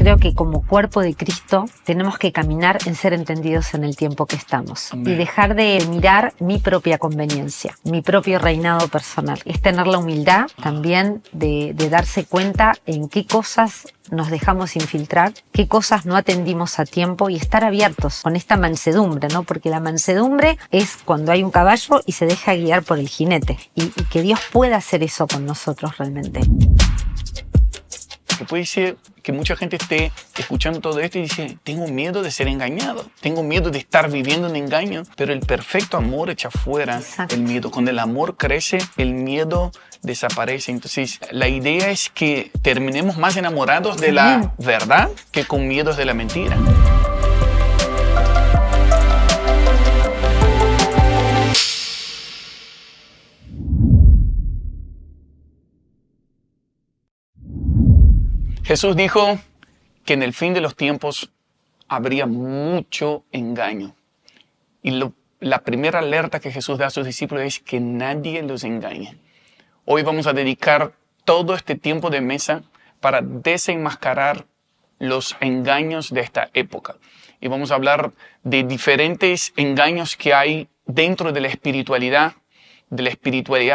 creo que como cuerpo de Cristo tenemos que caminar en ser entendidos en el tiempo que estamos. Amén. Y dejar de mirar mi propia conveniencia, mi propio reinado personal. Es tener la humildad también de darse cuenta en qué cosas nos dejamos infiltrar, qué cosas no atendimos a tiempo y estar abiertos con esta mansedumbre, ¿no? Porque la mansedumbre es cuando hay un caballo y se deja guiar por el jinete y que Dios pueda hacer eso con nosotros realmente. Que puede ser que mucha gente esté escuchando todo esto y dice, tengo miedo de ser engañado, tengo miedo de estar viviendo un engaño, pero el perfecto amor echa fuera el miedo. Cuando el amor crece, el miedo desaparece. Entonces, la idea es que terminemos más enamorados de la verdad que con miedos de la mentira. Jesús dijo que en el fin de los tiempos habría mucho engaño. Y la primera alerta que Jesús da a sus discípulos es que nadie los engañe. Hoy vamos a dedicar todo este tiempo de mesa para desenmascarar los engaños de esta época. Y vamos a hablar de diferentes engaños que hay dentro de la espiritualidad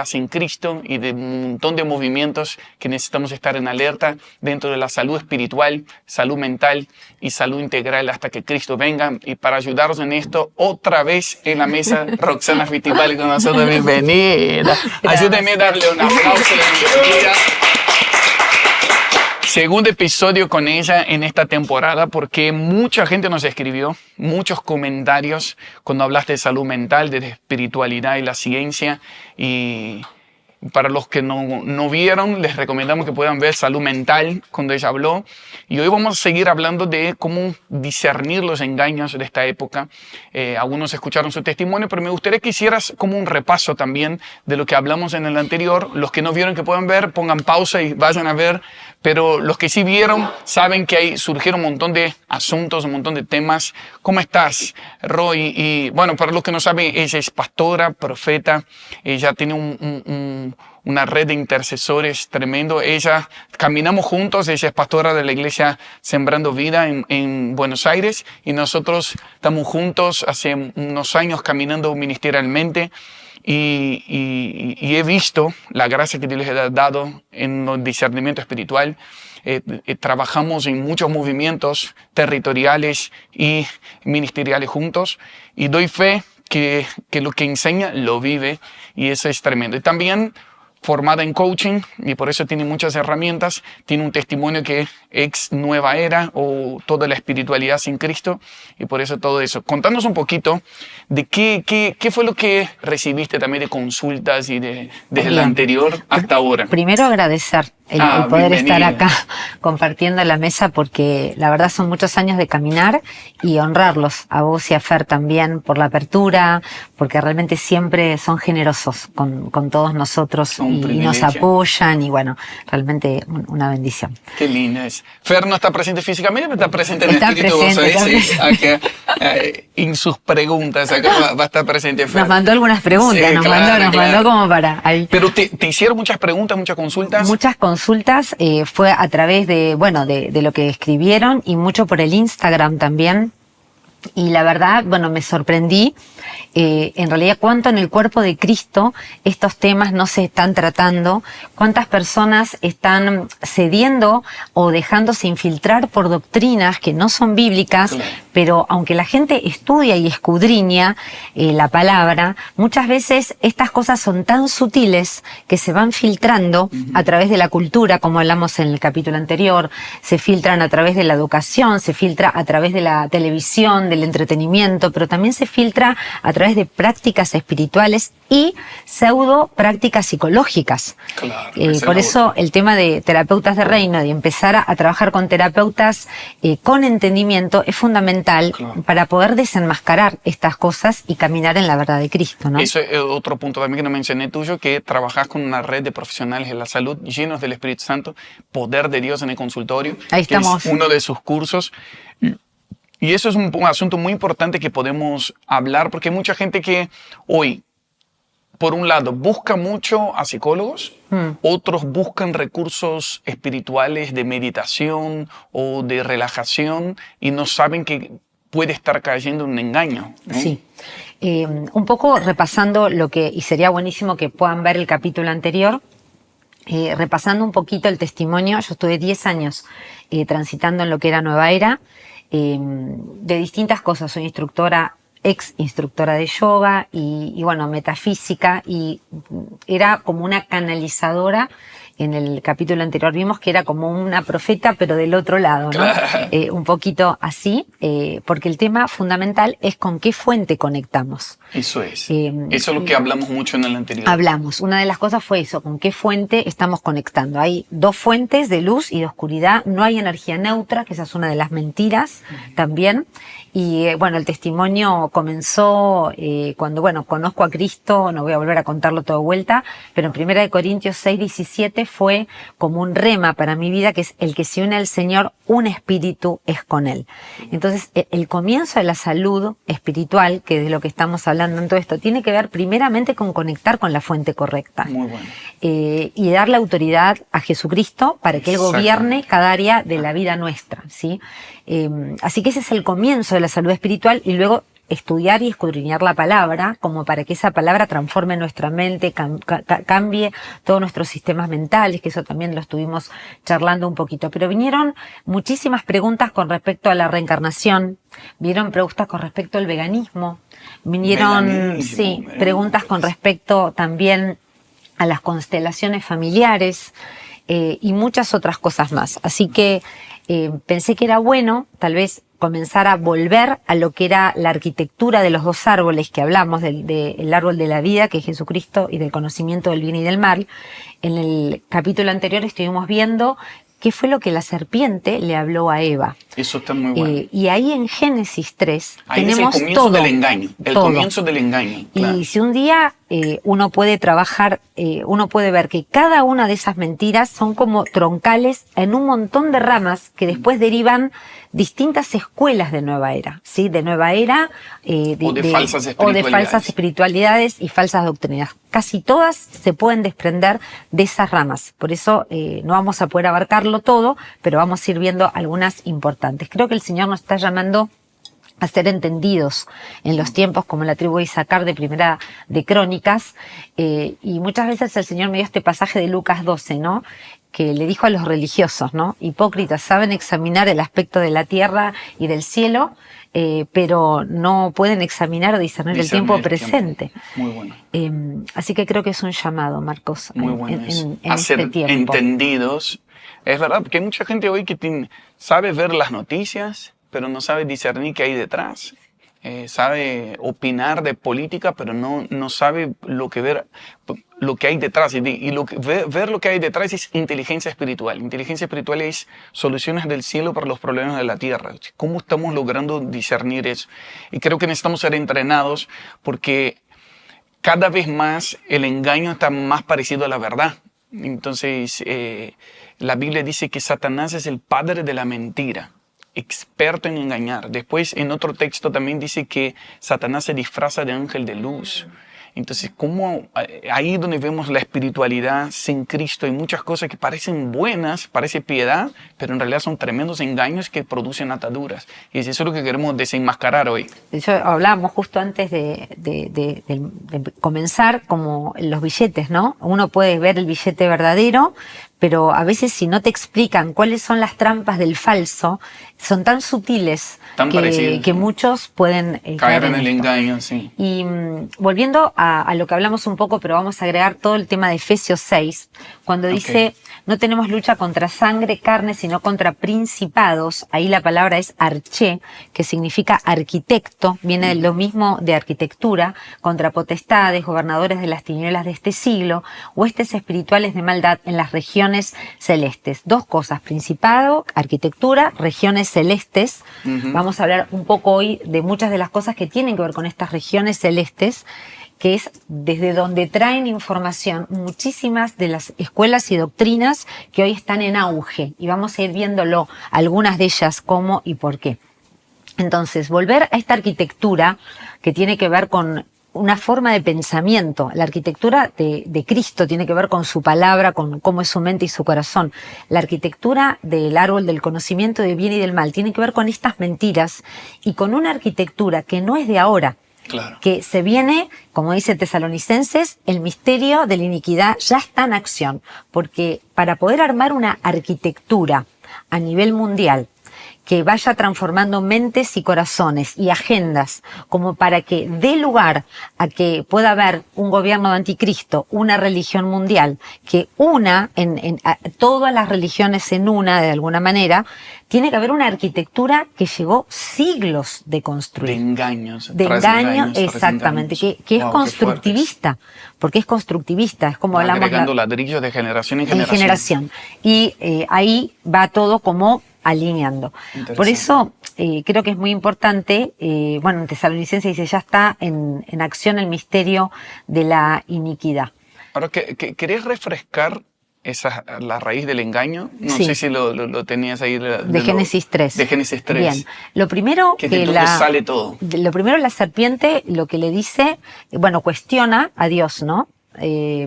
sin Cristo y de un montón de movimientos que necesitamos estar en alerta dentro de la salud espiritual, salud mental y salud integral hasta que Cristo venga. Y para ayudarnos en esto, otra vez en la mesa, Roxana Fittipaldi con nosotros. Bienvenida. Ayúdenme a darle un aplauso de bienvenida. Segundo episodio con ella en esta temporada porque mucha gente nos escribió, muchos comentarios cuando hablaste de salud mental, de espiritualidad y la ciencia. Y para los que no vieron, les recomendamos que puedan ver salud mental cuando ella habló. Y hoy vamos a seguir hablando de cómo discernir los engaños de esta época. Algunos escucharon su testimonio, pero me gustaría que hicieras como un repaso también de lo que hablamos en el anterior. Los que no vieron que puedan ver, pongan pausa y vayan a ver. Pero los que sí vieron saben que ahí surgieron un montón de asuntos, un montón de temas. ¿Cómo estás, Roy? Y bueno, para los que no saben, ella es pastora, profeta. Ella tiene una red de intercesores tremendo. Caminamos juntos. Ella es pastora de la iglesia Sembrando Vida en Buenos Aires. Y nosotros estamos juntos hace unos años caminando ministerialmente. Y he visto la gracia que Dios les ha dado en el discernimiento espiritual. Trabajamos en muchos movimientos territoriales y ministeriales juntos. Y doy fe que lo que enseña lo vive. Y eso es tremendo. Y también formada en coaching y por eso tiene muchas herramientas. Tiene un testimonio que es nueva era o toda la espiritualidad sin Cristo y por eso todo eso. Contanos un poquito de qué fue lo que recibiste también de consultas y desde el anterior hasta ahora. Primero agradecer el poder estar acá compartiendo la mesa porque la verdad son muchos años de caminar y honrarlos a vos y a Fer también por la apertura, porque realmente siempre son generosos con todos nosotros y nos apoyan y bueno, realmente una bendición. Qué lindo es. Fer no está presente físicamente, pero está presente en el espíritu. En sus preguntas, acá va a estar presente Fer. Nos mandó algunas preguntas, sí, nos mandó como para ahí. Pero te hicieron muchas preguntas, muchas consultas. Muchas consultas fue a través de lo que escribieron y mucho por el Instagram también. Y la verdad, me sorprendí en realidad cuánto en el cuerpo de Cristo estos temas no se están tratando, cuántas personas están cediendo o dejándose infiltrar por doctrinas que no son bíblicas, claro. Pero aunque la gente estudia y escudriña la palabra, muchas veces estas cosas son tan sutiles que se van filtrando a través de la cultura, como hablamos en el capítulo anterior, se filtran a través de la educación, se filtra a través de la televisión, del entretenimiento, pero también se filtra a través de prácticas espirituales y pseudo prácticas psicológicas. Claro, por eso el tema de terapeutas de reino, de empezar a trabajar con terapeutas con entendimiento es fundamental, claro. Para poder desenmascarar estas cosas y caminar en la verdad de Cristo, ¿no? Eso es otro punto también que no mencioné tuyo, que trabajás con una red de profesionales de la salud llenos del Espíritu Santo, poder de Dios en el consultorio. Ahí estamos. Que es uno de sus cursos. Y eso es un asunto muy importante que podemos hablar porque hay mucha gente que hoy por un lado, busca mucho a psicólogos, otros buscan recursos espirituales de meditación o de relajación y no saben que puede estar cayendo en un engaño, ¿no? Sí. Un poco repasando y sería buenísimo que puedan ver el capítulo anterior, repasando un poquito el testimonio. Yo estuve 10 años transitando en lo que era Nueva Era, de distintas cosas. Soy ex instructora de yoga y bueno, metafísica, y era como una canalizadora. En el capítulo anterior vimos que era como una profeta, pero del otro lado, ¿no? Claro. Un poquito así, porque el tema fundamental es con qué fuente conectamos. Eso es. Eso es lo que hablamos mucho en el anterior. Hablamos. Una de las cosas fue eso, con qué fuente estamos conectando. Hay dos fuentes de luz y de oscuridad. No hay energía neutra, que esa es una de las mentiras también. Y bueno, el testimonio comenzó cuando, bueno, conozco a Cristo, no voy a volver a contarlo todo de vuelta, pero en 1 Corintios 6:17 fue como un rema para mi vida, que es: el que se une al Señor, un espíritu es con Él. Entonces, el comienzo de la salud espiritual, que de lo que estamos hablando en todo esto, tiene que ver primeramente con conectar con la fuente correcta. Muy bueno. Y darle autoridad a Jesucristo para que Él gobierne cada área de la vida nuestra, ¿sí? Así que ese es el comienzo de la salud espiritual, y luego estudiar y escudriñar la palabra, como para que esa palabra transforme nuestra mente, cambie todos nuestros sistemas mentales, que eso también lo estuvimos charlando un poquito. Pero vinieron muchísimas preguntas con respecto a la reencarnación, vinieron preguntas con respecto al veganismo, vinieron preguntas con respecto también a las constelaciones familiares y muchas otras cosas más. Así que pensé que era bueno, tal vez, comenzar a volver a lo que era la arquitectura de los dos árboles que hablamos, del árbol de la vida, que es Jesucristo, y del conocimiento del bien y del mal. En el capítulo anterior estuvimos viendo qué fue lo que la serpiente le habló a Eva. Eso está muy bueno. Y ahí en Génesis 3 ahí tenemos es el comienzo todo. Del engaño. El comienzo del engaño. Claro. Y si un día uno puede trabajar, uno puede ver que cada una de esas mentiras son como troncales en un montón de ramas que después derivan distintas escuelas de Nueva Era, ¿sí? De Nueva Era, o de falsas espiritualidades y falsas doctrinas. Casi todas se pueden desprender de esas ramas. Por eso no vamos a poder abarcarlo todo, pero vamos a ir viendo algunas importantes. Creo que el Señor nos está llamando a ser entendidos en los tiempos, como la tribu de Isaacar de Primera de Crónicas, y muchas veces el Señor me dio este pasaje de Lucas 12, ¿no? Que le dijo a los religiosos, ¿no? Hipócritas, saben examinar el aspecto de la tierra y del cielo, pero no pueden examinar o discernir el tiempo presente. Muy bueno. Así que creo que es un llamado, Marcos, muy bueno en a este ser tiempo. Entendidos. Es verdad, porque hay mucha gente hoy que sabe ver las noticias, pero no sabe discernir qué hay detrás. Sabe opinar de política, pero no sabe lo que hay detrás. Y ver lo que hay detrás es inteligencia espiritual. Inteligencia espiritual es soluciones del cielo para los problemas de la tierra. ¿Cómo estamos logrando discernir eso? Y creo que necesitamos ser entrenados, porque cada vez más el engaño está más parecido a la verdad. Entonces, la Biblia dice que Satanás es el padre de la mentira, experto en engañar. Después, en otro texto también dice que Satanás se disfraza de ángel de luz. Entonces, ahí donde vemos la espiritualidad sin Cristo, hay muchas cosas que parecen buenas, parece piedad, pero en realidad son tremendos engaños que producen ataduras. Y eso es lo que queremos desenmascarar hoy. De hecho, hablábamos justo antes de comenzar, como los billetes, ¿no? Uno puede ver el billete verdadero, pero a veces si no te explican cuáles son las trampas del falso, son tan sutiles que muchos pueden caer en el engaño, sí. Y volviendo a lo que hablamos un poco, pero vamos a agregar todo el tema de Efesios 6, cuando dice, no tenemos lucha contra sangre, carne, sino contra principados. Ahí la palabra es arché, que significa arquitecto, viene de lo mismo de arquitectura, contra potestades, gobernadores de las tinieblas de este siglo, huestes espirituales de maldad en las regiones celestes. Dos cosas: principado, arquitectura, regiones celestes. Vamos a hablar un poco hoy de muchas de las cosas que tienen que ver con estas regiones celestes, que es desde donde traen información muchísimas de las escuelas y doctrinas que hoy están en auge. Y vamos a ir viéndolo, algunas de ellas, cómo y por qué. Entonces, volver a esta arquitectura que tiene que ver con una forma de pensamiento. La arquitectura de Cristo tiene que ver con su palabra, con cómo es su mente y su corazón. La arquitectura del árbol del conocimiento del bien y del mal tiene que ver con estas mentiras y con una arquitectura que no es de ahora. Claro. Que se viene, como dice Tesalonicenses, el misterio de la iniquidad ya está en acción, porque para poder armar una arquitectura a nivel mundial que vaya transformando mentes y corazones y agendas, como para que dé lugar a que pueda haber un gobierno de anticristo, una religión mundial, que una a todas las religiones en una, de alguna manera, tiene que haber una arquitectura que llevó siglos de construir. De engaños. De engaños, exactamente, que es constructivista, porque es constructivista, es como hablamos... Agregando ladrillos de generación en generación. En generación. Y ahí va todo como alineando. Por eso creo que es muy importante, bueno, en Tesalonicenses dice, ya está en acción el misterio de la iniquidad. Ahora, ¿querés refrescar la raíz del engaño? No Sí. sé si lo tenías ahí. De Génesis 3. De Génesis 3. Bien. Lo primero que sale todo. Lo primero, la serpiente lo que le dice, bueno, cuestiona a Dios, ¿no?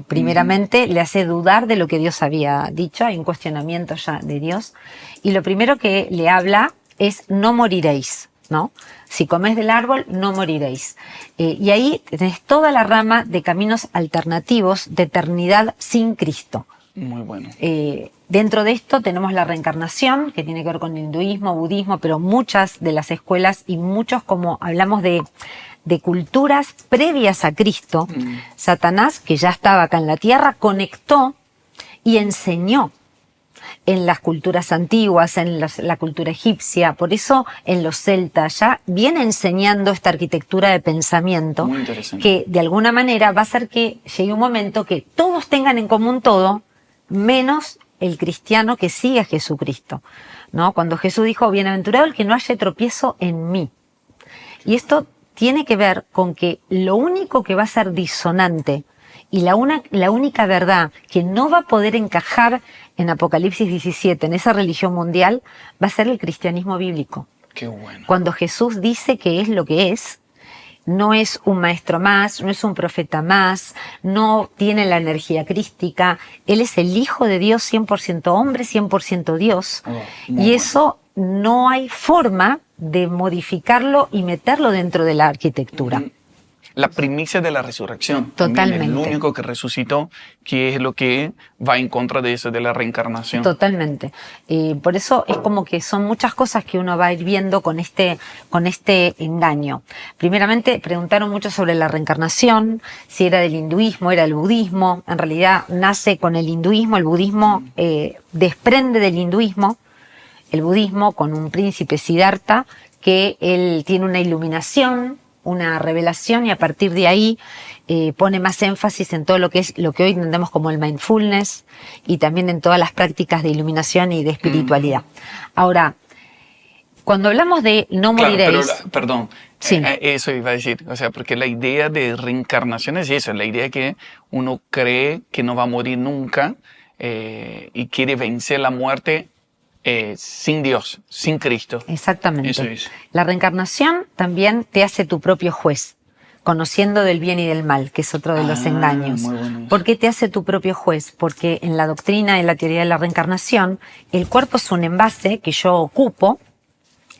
Primeramente le hace dudar de lo que Dios había dicho, hay un cuestionamiento ya de Dios, y lo primero que le habla es no moriréis, ¿no? Si comes del árbol, no moriréis. Y ahí tenés toda la rama de caminos alternativos de eternidad sin Cristo. Muy bueno. Dentro de esto tenemos la reencarnación, que tiene que ver con el hinduismo, budismo, pero muchas de las escuelas y muchos, como hablamos de culturas previas a Cristo, Satanás, que ya estaba acá en la tierra, conectó y enseñó en las culturas antiguas, en la cultura egipcia, por eso en los celtas ya viene enseñando esta arquitectura de pensamiento que de alguna manera va a hacer que llegue un momento que todos tengan en común todo, menos el cristiano que sigue a Jesucristo, ¿no? Cuando Jesús dijo, bienaventurado el que no haya tropiezo en mí. Y esto tiene que ver con que lo único que va a ser disonante y la única verdad que no va a poder encajar en Apocalipsis 17, en esa religión mundial, va a ser el cristianismo bíblico. Qué bueno. Cuando Jesús dice que es lo que es, no es un maestro más, no es un profeta más, no tiene la energía crística, Él es el Hijo de Dios, 100% hombre, 100% Dios, y eso no hay forma de modificarlo y meterlo dentro de la arquitectura. La primicia de la resurrección. Totalmente. El único que resucitó, que es lo que va en contra de eso, de la reencarnación. Totalmente. Por eso es como que son muchas cosas que uno va a ir viendo con este engaño. Primeramente, preguntaron mucho sobre la reencarnación, si era del hinduismo, era del budismo. En realidad nace con el hinduismo, el budismo desprende del hinduismo, el budismo con un príncipe Siddhartha, que él tiene una iluminación, una revelación, y a partir de ahí pone más énfasis en todo lo que es lo que hoy entendemos como el mindfulness y también en todas las prácticas de iluminación y de espiritualidad. Ahora, cuando hablamos de no moriréis... Perdón, sí. Eso iba a decir, o sea, porque la idea de reencarnación es eso, la idea que uno cree que no va a morir nunca y quiere vencer la muerte sin Dios, sin Cristo. Exactamente. Eso es. La reencarnación también te hace tu propio juez, conociendo del bien y del mal, que es otro de los engaños. Bueno. ¿Por qué te hace tu propio juez? Porque en la doctrina y la teoría de la reencarnación, el cuerpo es un envase que yo ocupo,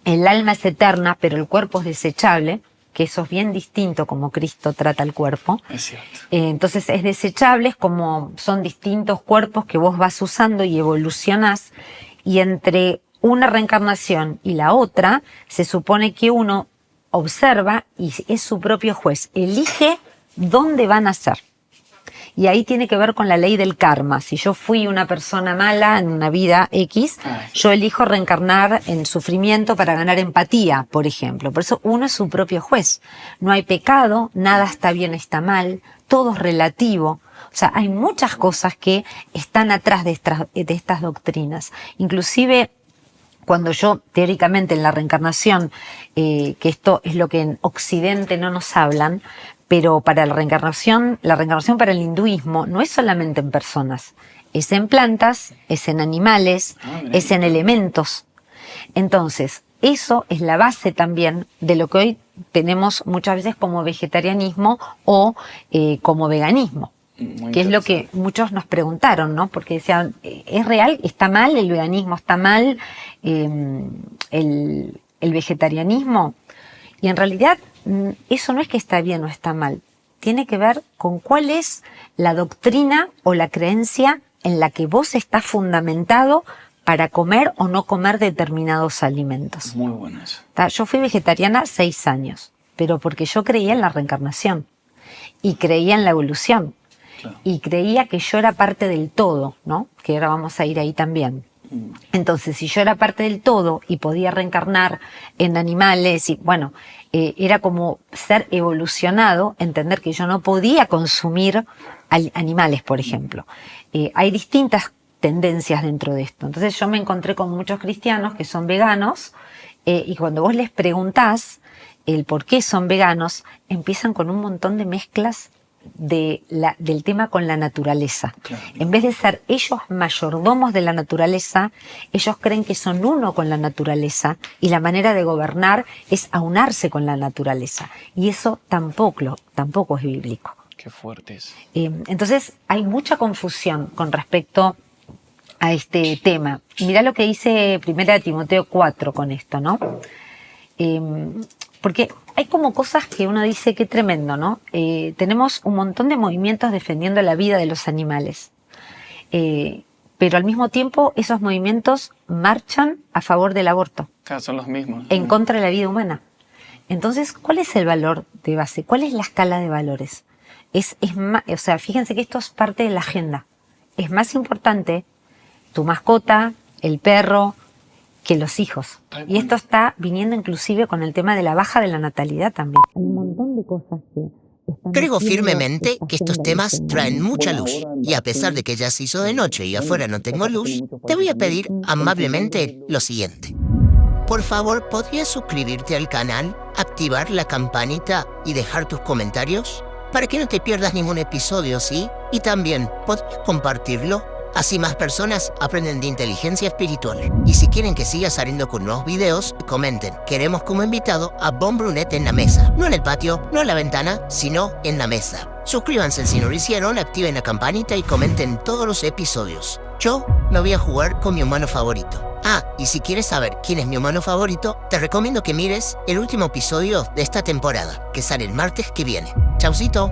el alma es eterna, pero el cuerpo es desechable, que eso es bien distinto como Cristo trata el cuerpo. Es cierto. Entonces es desechable, es como son distintos cuerpos que vos vas usando y evolucionás. Y entre una reencarnación y la otra, se supone que uno observa y es su propio juez. Elige dónde va a nacer. Y ahí tiene que ver con la ley del karma. Si yo fui una persona mala en una vida X, yo elijo reencarnar en sufrimiento para ganar empatía, por ejemplo. Por eso uno es su propio juez. No hay pecado, nada está bien, está mal, todo es relativo. O sea, hay muchas cosas que están atrás de estas doctrinas. Inclusive, cuando yo, teóricamente, en la reencarnación, que esto es lo que en Occidente no nos hablan, pero para la reencarnación para el hinduismo no es solamente en personas. Es en plantas, es en animales, es en elementos. Entonces, eso es la base también de lo que hoy tenemos muchas veces como vegetarianismo o como veganismo. Que es lo que muchos nos preguntaron, ¿no? Porque decían, ¿es real? ¿Está mal el veganismo? ¿Está mal el vegetarianismo? Y en realidad eso no es que está bien o está mal. Tiene que ver con cuál es la doctrina o la creencia en la que vos estás fundamentado para comer o no comer determinados alimentos. Muy bueno eso. Yo fui vegetariana 6 años, pero porque yo creía en la reencarnación y creía en la evolución. Claro. Y creía que yo era parte del todo, ¿no? Que ahora vamos a ir ahí también. Entonces, si yo era parte del todo y podía reencarnar en animales, y bueno, era como ser evolucionado, entender que yo no podía consumir animales, por ejemplo. Hay distintas tendencias dentro de esto. Entonces yo me encontré con muchos cristianos que son veganos y cuando vos les preguntás el por qué son veganos, empiezan con un montón de mezclas del tema con la naturaleza. Claro. En vez de ser ellos mayordomos de la naturaleza, ellos creen que son uno con la naturaleza y la manera de gobernar es aunarse con la naturaleza. Y eso tampoco es bíblico. Qué fuerte es. Entonces hay mucha confusión con respecto a este tema. Mirá lo que dice 1 Timoteo 4 con esto, ¿no? Porque hay como cosas que uno dice que tremendo, ¿no? Tenemos un montón de movimientos defendiendo la vida de los animales. Pero al mismo tiempo esos movimientos marchan a favor del aborto. Claro, son los mismos. En contra de la vida humana. Entonces, ¿cuál es el valor de base? ¿Cuál es la escala de valores? O sea, fíjense que esto es parte de la agenda. Es más importante tu mascota, el perro, que los hijos. Y esto está viniendo inclusive con el tema de la baja de la natalidad también. Hay un montón de cosas que... Creo firmemente que estos temas traen mucha luz. Y a pesar de que ya se hizo de noche y afuera no tengo luz, te voy a pedir amablemente lo siguiente. Por favor, ¿podrías suscribirte al canal, activar la campanita y dejar tus comentarios? Para que no te pierdas ningún episodio, ¿sí? Y también, ¿podrías compartirlo? Así más personas aprenden de inteligencia espiritual. Y si quieren que siga saliendo con nuevos videos, comenten. Queremos como invitado a Bon Brunet en la mesa. No en el patio, no en la ventana, sino en la mesa. Suscríbanse si no lo hicieron, activen la campanita y comenten todos los episodios. Yo me voy a jugar con mi humano favorito. Y si quieres saber quién es mi humano favorito, te recomiendo que mires el último episodio de esta temporada, que sale el martes que viene. Chaucito.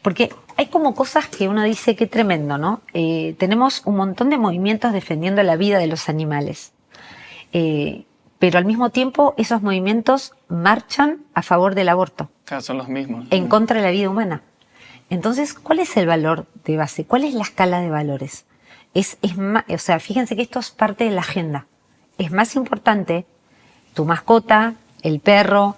Porque hay como cosas que uno dice que tremendo, ¿no? Tenemos un montón de movimientos defendiendo la vida de los animales. Pero al mismo tiempo esos movimientos marchan a favor del aborto. Claro, son los mismos. En contra de la vida humana. Entonces, ¿cuál es el valor de base? ¿Cuál es la escala de valores? O sea, fíjense que esto es parte de la agenda. Es más importante tu mascota, el perro,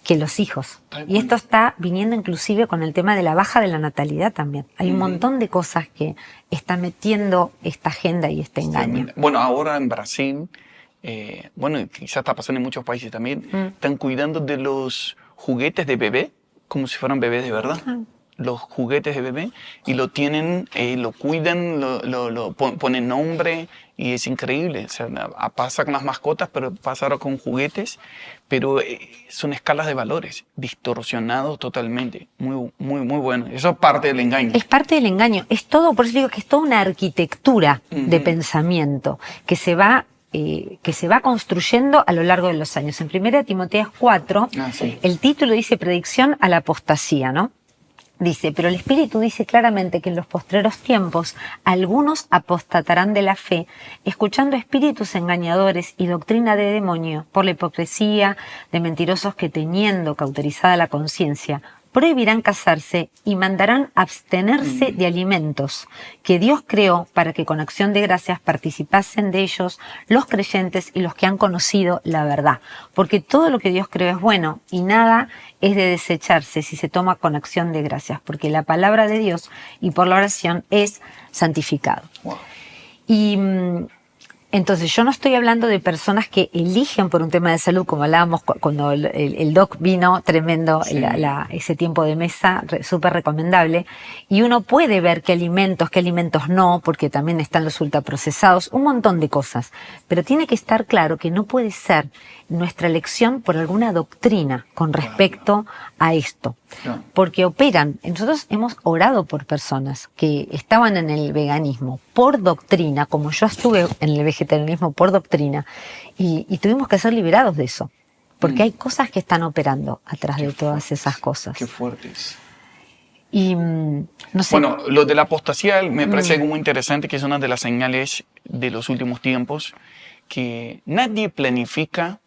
que los hijos. Y esto está viniendo inclusive con el tema de la baja de la natalidad también. Hay un montón de cosas que está metiendo esta agenda y este engaño. Bueno, ahora en Brasil, bueno, quizás está pasando en muchos países también, están cuidando de los juguetes de bebé, como si fueran bebés de verdad. Los juguetes de bebé, y lo tienen, lo cuidan, ponen nombre, y es increíble. O sea, pasa con las mascotas, pero pasa ahora con juguetes, pero son escalas de valores distorsionados totalmente. Muy, muy, muy bueno. Eso es parte del engaño. Es parte del engaño. Es todo, por eso digo que es toda una arquitectura de pensamiento que se va construyendo a lo largo de los años. En 1 Timoteo 4, el título dice Predicción a la apostasía, ¿no? Dice, pero el Espíritu dice claramente que en los postreros tiempos algunos apostatarán de la fe, escuchando espíritus engañadores y doctrina de demonio, por la hipocresía de mentirosos que, teniendo cauterizada la conciencia, prohibirán casarse y mandarán abstenerse de alimentos que Dios creó para que con acción de gracias participasen de ellos los creyentes y los que han conocido la verdad. Porque todo lo que Dios creó es bueno y nada es de desecharse si se toma con acción de gracias, porque la palabra de Dios y por la oración es santificado. Wow. Y Entonces, yo no estoy hablando de personas que eligen por un tema de salud, como hablábamos cuando el doc vino, tremendo, Sí. ese tiempo de mesa, súper recomendable. Y uno puede ver qué alimentos no, porque también están los ultraprocesados, un montón de cosas. Pero tiene que estar claro que no puede ser nuestra elección por alguna doctrina con respecto a esto. Claro. Porque operan. Nosotros hemos orado por personas que estaban en el veganismo por doctrina, como yo estuve en el vegetarianismo por doctrina, y tuvimos que ser liberados de eso. Porque hay cosas que están operando atrás de todas esas cosas. Qué fuertes. Y no sé. Bueno, lo de la apostasía me parece algo muy interesante, que es una de las señales de los últimos tiempos, que nadie planifica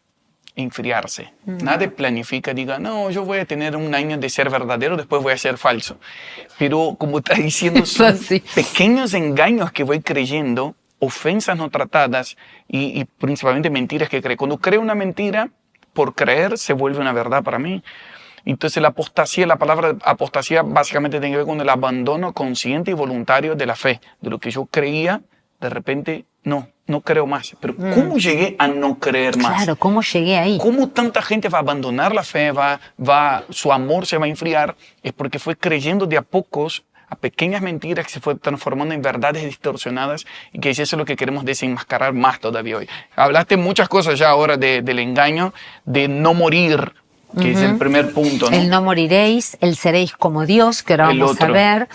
enfriarse. Nadie planifica, diga, no, yo voy a tener un año de ser verdadero, después voy a ser falso. Pero como está diciendo, son Sí. pequeños engaños que voy creyendo, ofensas no tratadas y principalmente mentiras que creo. Cuando creo una mentira, por creer, se vuelve una verdad para mí. Entonces la apostasía, la palabra apostasía básicamente tiene que ver con el abandono consciente y voluntario de la fe. De lo que yo creía, de repente, no creo más. Pero ¿cómo llegué a no creer más? Claro, ¿cómo llegué ahí? ¿Cómo tanta gente va a abandonar la fe, su amor se va a enfriar? Es porque fue creyendo de a pocos a pequeñas mentiras que se fue transformando en verdades distorsionadas, y que eso es lo que queremos desenmascarar más todavía hoy. Hablaste muchas cosas ya ahora del engaño, de no morir, que es el primer punto, ¿no? El no moriréis, el seréis como Dios, que ahora El vamos a otro. ver.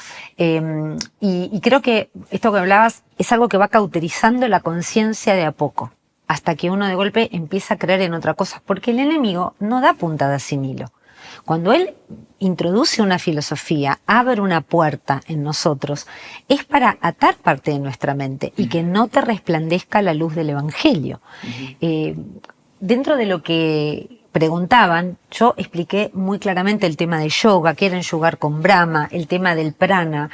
Y creo que esto que hablabas es algo que va cauterizando la conciencia de a poco, hasta que uno de golpe empieza a creer en otra cosa, porque el enemigo no da puntadas sin hilo. Cuando él introduce una filosofía, abre una puerta en nosotros, es para atar parte de nuestra mente y que no te resplandezca la luz del Evangelio. Dentro de lo que preguntaban, yo expliqué muy claramente el tema de yoga, quieren yogar con Brahma, el tema del prana,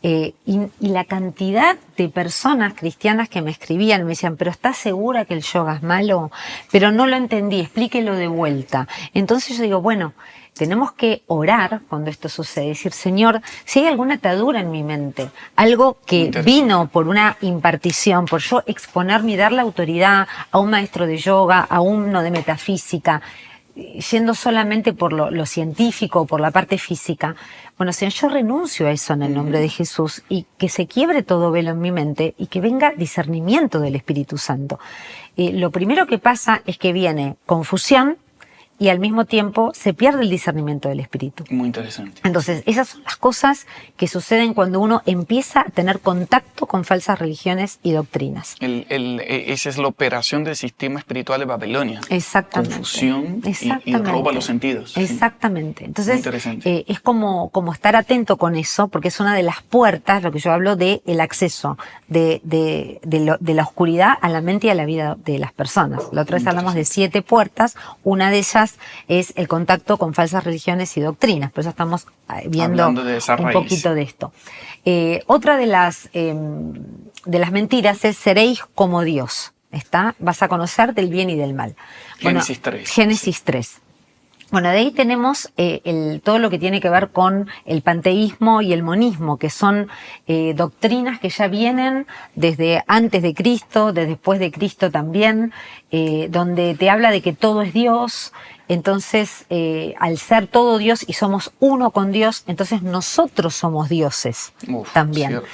y la cantidad de personas cristianas que me escribían, me decían, pero ¿estás segura que el yoga es malo? Pero no lo entendí, explíquelo de vuelta. Entonces yo digo, bueno, tenemos que orar cuando esto sucede, decir, Señor, si hay alguna atadura en mi mente, algo que vino por una impartición, por yo exponerme y darle autoridad a un maestro de yoga, a uno de metafísica, yendo solamente por lo científico, por la parte física. Bueno, Señor, yo renuncio a eso en el nombre de Jesús, y que se quiebre todo velo en mi mente y que venga discernimiento del Espíritu Santo. Lo primero que pasa es que viene confusión, y al mismo tiempo se pierde el discernimiento del espíritu. Muy interesante. Entonces, esas son las cosas que suceden cuando uno empieza a tener contacto con falsas religiones y doctrinas. Esa es la operación del sistema espiritual de Babilonia. Exactamente. Confusión y roba los sentidos. Exactamente. Entonces, muy interesante. es como estar atento con eso, porque es una de las puertas, lo que yo hablo de el acceso de la oscuridad a la mente y a la vida de las personas. La otra vez hablamos de 7 puertas, una de ellas es el contacto con falsas religiones y doctrinas, por eso estamos viendo un poquito de esto. Otra de las mentiras es seréis como Dios. Vas a conocer del bien y del mal. Génesis 3. Génesis 3. Bueno, de ahí tenemos todo lo que tiene que ver con el panteísmo y el monismo, que son doctrinas que ya vienen desde antes de Cristo, desde después de Cristo también, donde te habla de que todo es Dios. Entonces, al ser todo Dios y somos uno con Dios, entonces nosotros somos dioses también. Cierto.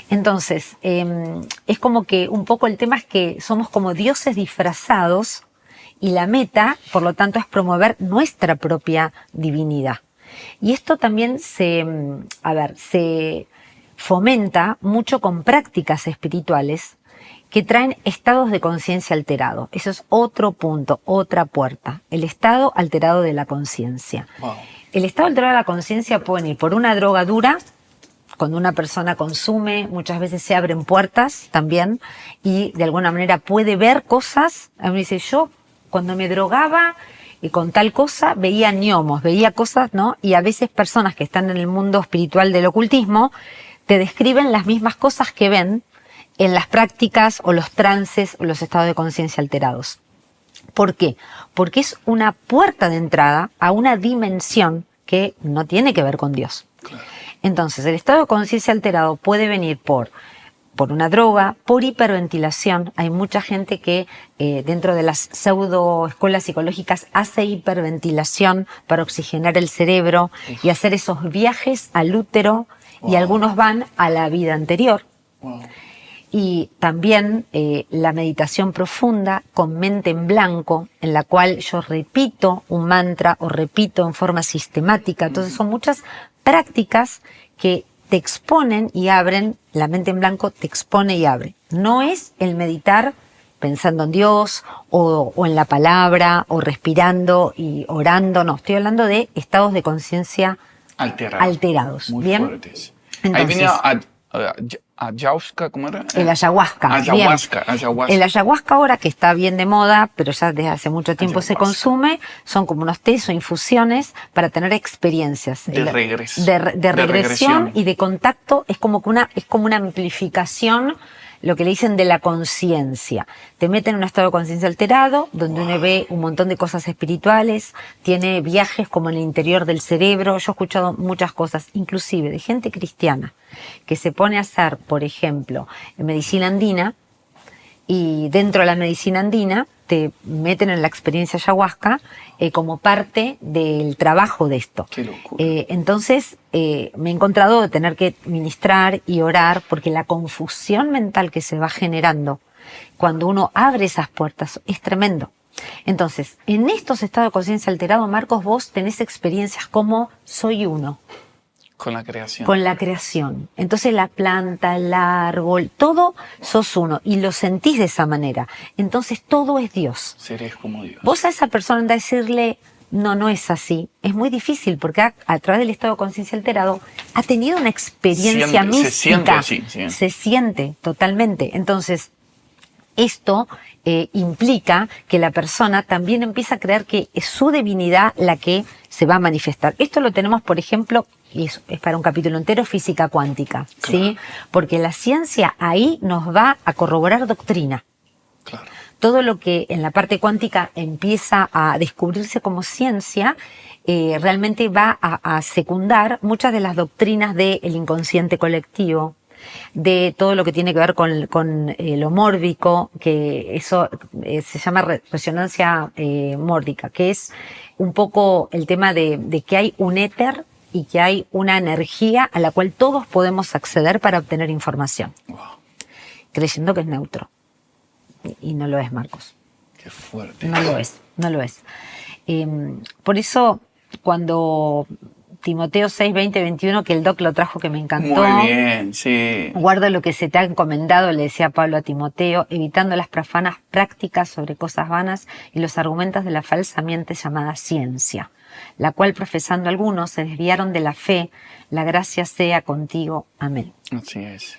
Entonces, es como que un poco el tema es que somos como dioses disfrazados, y la meta, por lo tanto, es promover nuestra propia divinidad. Y esto también se fomenta mucho con prácticas espirituales que traen estados de conciencia alterado. Eso es otro punto, otra puerta. El estado alterado de la conciencia. Wow. El estado alterado de la conciencia puede venir por una droga dura. Cuando una persona consume, muchas veces se abren puertas también, y de alguna manera puede ver cosas. A mí me dice, yo cuando me drogaba y con tal cosa veía gnomos, veía cosas, ¿no? Y a veces personas que están en el mundo espiritual del ocultismo te describen las mismas cosas que ven en las prácticas o los trances o los estados de conciencia alterados. ¿Por qué? Porque es una puerta de entrada a una dimensión que no tiene que ver con Dios. Claro. Entonces, el estado de conciencia alterado puede venir por por una droga, por hiperventilación. Hay mucha gente que dentro de las pseudoescuelas psicológicas hace hiperventilación para oxigenar el cerebro y hacer esos viajes al útero, y algunos van a la vida anterior. Wow. Y también la meditación profunda con mente en blanco, en la cual yo repito un mantra o repito en forma sistemática. Entonces son muchas prácticas que te exponen y abren. La mente en blanco te expone y abre. No es el meditar pensando en Dios o en la palabra o respirando y orando. No, estoy hablando de estados de conciencia alterados. Muy ¿bien? fuertes. Entonces, ahí viene ayahuasca, ¿cómo era? El ayahuasca. Ayahuasca. El ayahuasca ahora, que está bien de moda, pero ya desde hace mucho tiempo se consume, son como unos tés o infusiones para tener experiencias. De regresión y de contacto. Es como una amplificación, lo que le dicen de la conciencia. Te meten en un estado de conciencia alterado, donde uno ve un montón de cosas espirituales, tiene viajes como en el interior del cerebro. Yo he escuchado muchas cosas, inclusive de gente cristiana, que se pone a hacer, por ejemplo, medicina andina, y dentro de la medicina andina te meten en la experiencia ayahuasca como parte del trabajo de esto. Qué locura. Entonces me he encontrado de tener que ministrar y orar, porque la confusión mental que se va generando cuando uno abre esas puertas es tremendo. Entonces, en estos estados de conciencia alterado, Marcos, vos tenés experiencias como soy uno. Con la creación. Con la creación. Entonces la planta, el árbol, todo sos uno y lo sentís de esa manera. Entonces todo es Dios. Seres como Dios. Vos a esa persona andás a decirle, no es así. Es muy difícil porque a través del estado de conciencia alterado ha tenido una experiencia mística. Se siente así. Sí. Se siente totalmente. Entonces, esto implica que la persona también empieza a creer que es su divinidad la que se va a manifestar. Esto lo tenemos, por ejemplo, y es para un capítulo entero, física cuántica, claro. ¿sí? Porque la ciencia ahí nos va a corroborar doctrina. Claro. Todo lo que en la parte cuántica empieza a descubrirse como ciencia, realmente va a secundar muchas de las doctrinas del inconsciente colectivo, de todo lo que tiene que ver con lo mórbico, que eso se llama resonancia mórbica, que es un poco el tema de que hay un éter y que hay una energía a la cual todos podemos acceder para obtener información, Wow. creyendo que es neutro. Y no lo es, Marcos. Qué fuerte. No lo es. Por eso, cuando Timoteo 6, 20, 21, que el doc lo trajo, que me encantó. Muy bien, sí. Guarda lo que se te ha encomendado, le decía Pablo a Timoteo, evitando las profanas prácticas sobre cosas vanas y los argumentos de la falsamente llamada ciencia, la cual profesando algunos se desviaron de la fe. La gracia sea contigo. Amén. Así es.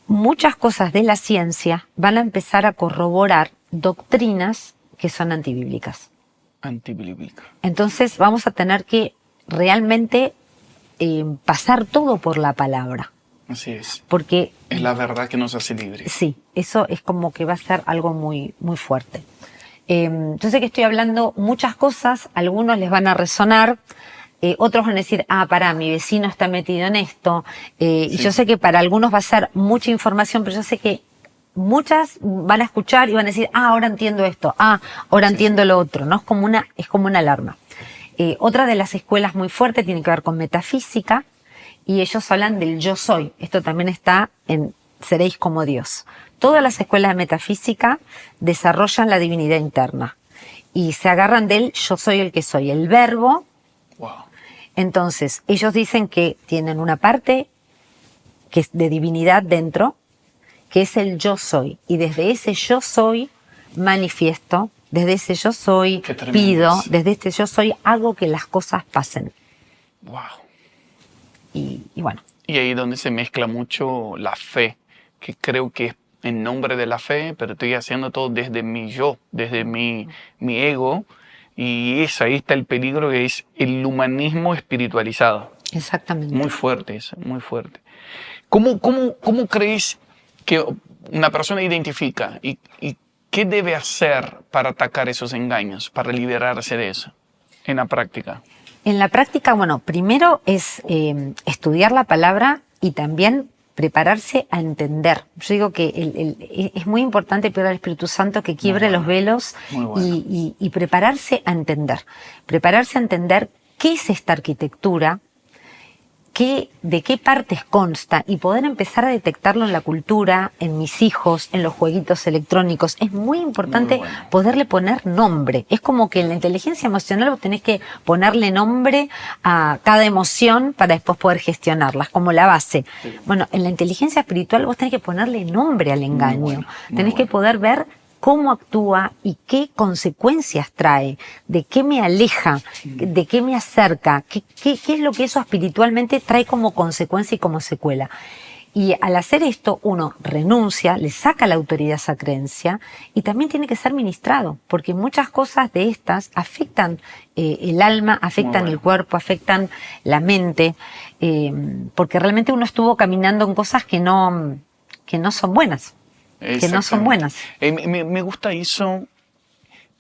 Muchas cosas de la ciencia van a empezar a corroborar doctrinas que son antibíblicas. Antibíblica. Entonces vamos a tener que realmente pasar todo por la palabra. Así es. Porque es la verdad que nos hace libres. Sí, eso es como que va a ser algo muy, muy fuerte. Yo sé que estoy hablando muchas cosas, algunos les van a resonar, otros van a decir, pará, mi vecino está metido en esto, y yo sé que para algunos va a ser mucha información, pero yo sé que muchas van a escuchar y van a decir, ahora entiendo esto, ahora entiendo lo otro, ¿no? Es como una alarma. Otra de las escuelas muy fuertes tiene que ver con metafísica, y ellos hablan del yo soy. Esto también está en Seréis como Dios. Todas las escuelas de metafísica desarrollan la divinidad interna y se agarran del yo soy el que soy, el verbo. Wow. Entonces, ellos dicen que tienen una parte que es de divinidad dentro, que es el yo soy. Y desde ese yo soy manifiesto, desde ese yo soy pido, desde este yo soy hago que las cosas pasen. Wow. Y bueno. Y ahí donde se mezcla mucho la fe, que creo que es en nombre de la fe, pero estoy haciendo todo desde mi yo, desde mi ego. Y ahí está el peligro, que es el humanismo espiritualizado. Exactamente. Muy fuerte eso, muy fuerte. ¿Cómo crees que una persona identifica y qué debe hacer para atacar esos engaños, para liberarse de eso en la práctica? En la práctica, bueno, primero es estudiar la palabra y también prepararse a entender. Yo digo que es muy importante pedir al Espíritu Santo que quiebre los velos y prepararse a entender. Prepararse a entender qué es esta arquitectura, de qué partes consta y poder empezar a detectarlo en la cultura, en mis hijos, en los jueguitos electrónicos. Es muy importante poderle poner nombre. Es como que en la inteligencia emocional vos tenés que ponerle nombre a cada emoción para después poder gestionarlas, como la base. Bueno, en la inteligencia espiritual vos tenés que ponerle nombre al engaño. Tenés que poder ver cómo actúa y qué consecuencias trae, de qué me aleja, de qué me acerca, qué es lo que eso espiritualmente trae como consecuencia y como secuela. Y al hacer esto, uno renuncia, le saca la autoridad a esa creencia y también tiene que ser ministrado, porque muchas cosas de estas afectan el alma, afectan el cuerpo, afectan la mente, porque realmente uno estuvo caminando en cosas que no son buenas. Que no son buenas. Me gusta eso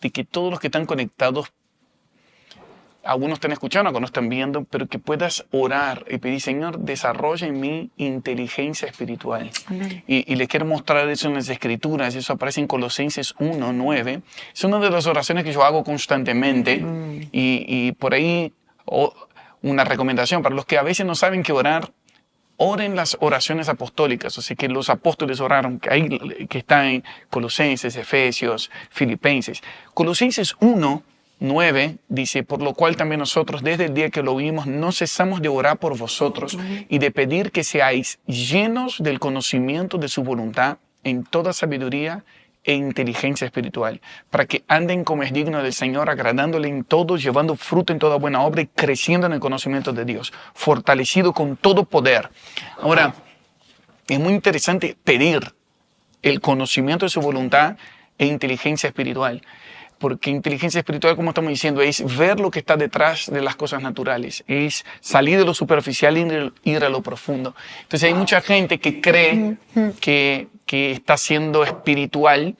de que todos los que están conectados, algunos están escuchando, algunos están viendo, pero que puedas orar y pedir, Señor, desarrolla en mí inteligencia espiritual. Y les quiero mostrar eso en las Escrituras. Eso aparece en Colosenses 1:9. Es una de las oraciones que yo hago constantemente. Y por ahí una recomendación para los que a veces no saben qué orar. Oren las oraciones apostólicas, o sea que los apóstoles oraron, que está en Colosenses, Efesios, Filipenses. Colosenses 1:9 dice, por lo cual también nosotros desde el día que lo oímos no cesamos de orar por vosotros y de pedir que seáis llenos del conocimiento de su voluntad en toda sabiduría e inteligencia espiritual, para que anden como es digno del Señor, agradándole en todo, llevando fruto en toda buena obra y creciendo en el conocimiento de Dios, fortalecido con todo poder. Ahora, es muy interesante pedir el conocimiento de su voluntad e inteligencia espiritual, porque inteligencia espiritual, como estamos diciendo, es ver lo que está detrás de las cosas naturales, es salir de lo superficial y ir a lo profundo. Entonces hay mucha gente que cree que está siendo espiritual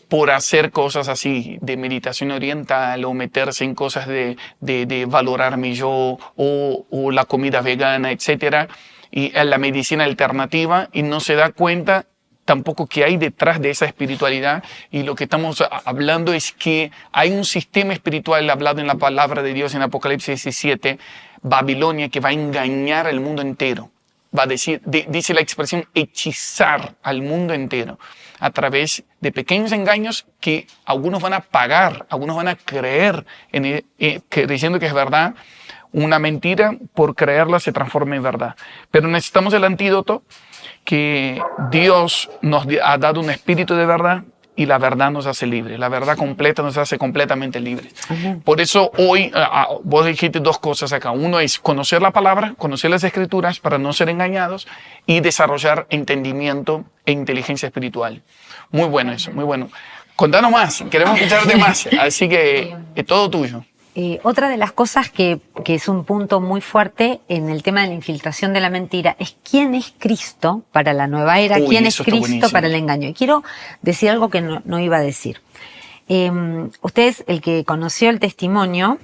por hacer cosas así, de meditación oriental o meterse en cosas de valorarme yo o la comida vegana, etc. Y la medicina alternativa, y no se da cuenta tampoco que hay detrás de esa espiritualidad. Y lo que estamos hablando es que hay un sistema espiritual hablado en la palabra de Dios en Apocalipsis 17, Babilonia, que va a engañar al mundo entero. Va a decir, dice la expresión, hechizar al mundo entero a través de pequeños engaños que algunos van a pagar, algunos van a creer, diciendo que es verdad. Una mentira, por creerla, se transforma en verdad. Pero necesitamos el antídoto, que Dios nos ha dado un espíritu de verdad y la verdad nos hace libres. La verdad completa nos hace completamente libres. Por eso hoy vos dijiste dos cosas acá. Uno es conocer la palabra, conocer las Escrituras para no ser engañados y desarrollar entendimiento e inteligencia espiritual. Muy bueno eso, muy bueno. Contanos más, queremos escucharte más, así que es todo tuyo. Otra de las cosas que es un punto muy fuerte en el tema de la infiltración de la mentira es quién es Cristo para la nueva era, quién es Cristo para el engaño. Y quiero decir algo que no iba a decir. Ustedes, el que conoció el testimonio,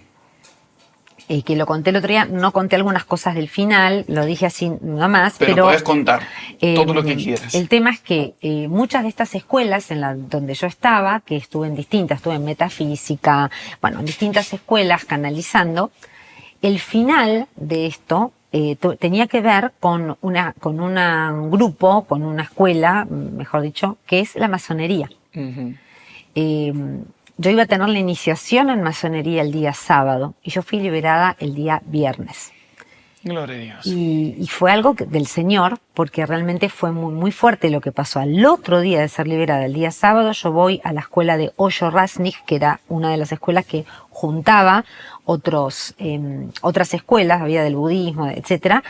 que lo conté el otro día, no conté algunas cosas del final, lo dije así nada más. Pero puedes contar todo lo que quieras. El tema es que muchas de estas escuelas donde yo estaba, que estuve en metafísica, bueno, en distintas escuelas canalizando, el final de esto tenía que ver con un grupo, con una escuela, mejor dicho, que es la masonería. Yo iba a tener la iniciación en masonería el día sábado y yo fui liberada el día viernes. Gloria a Dios. Y fue algo del Señor, porque realmente fue muy, muy fuerte lo que pasó. Al otro día de ser liberada, el día sábado, yo voy a la escuela de Osho Raznik, que era una de las escuelas que juntaba otras escuelas, había del budismo, etc.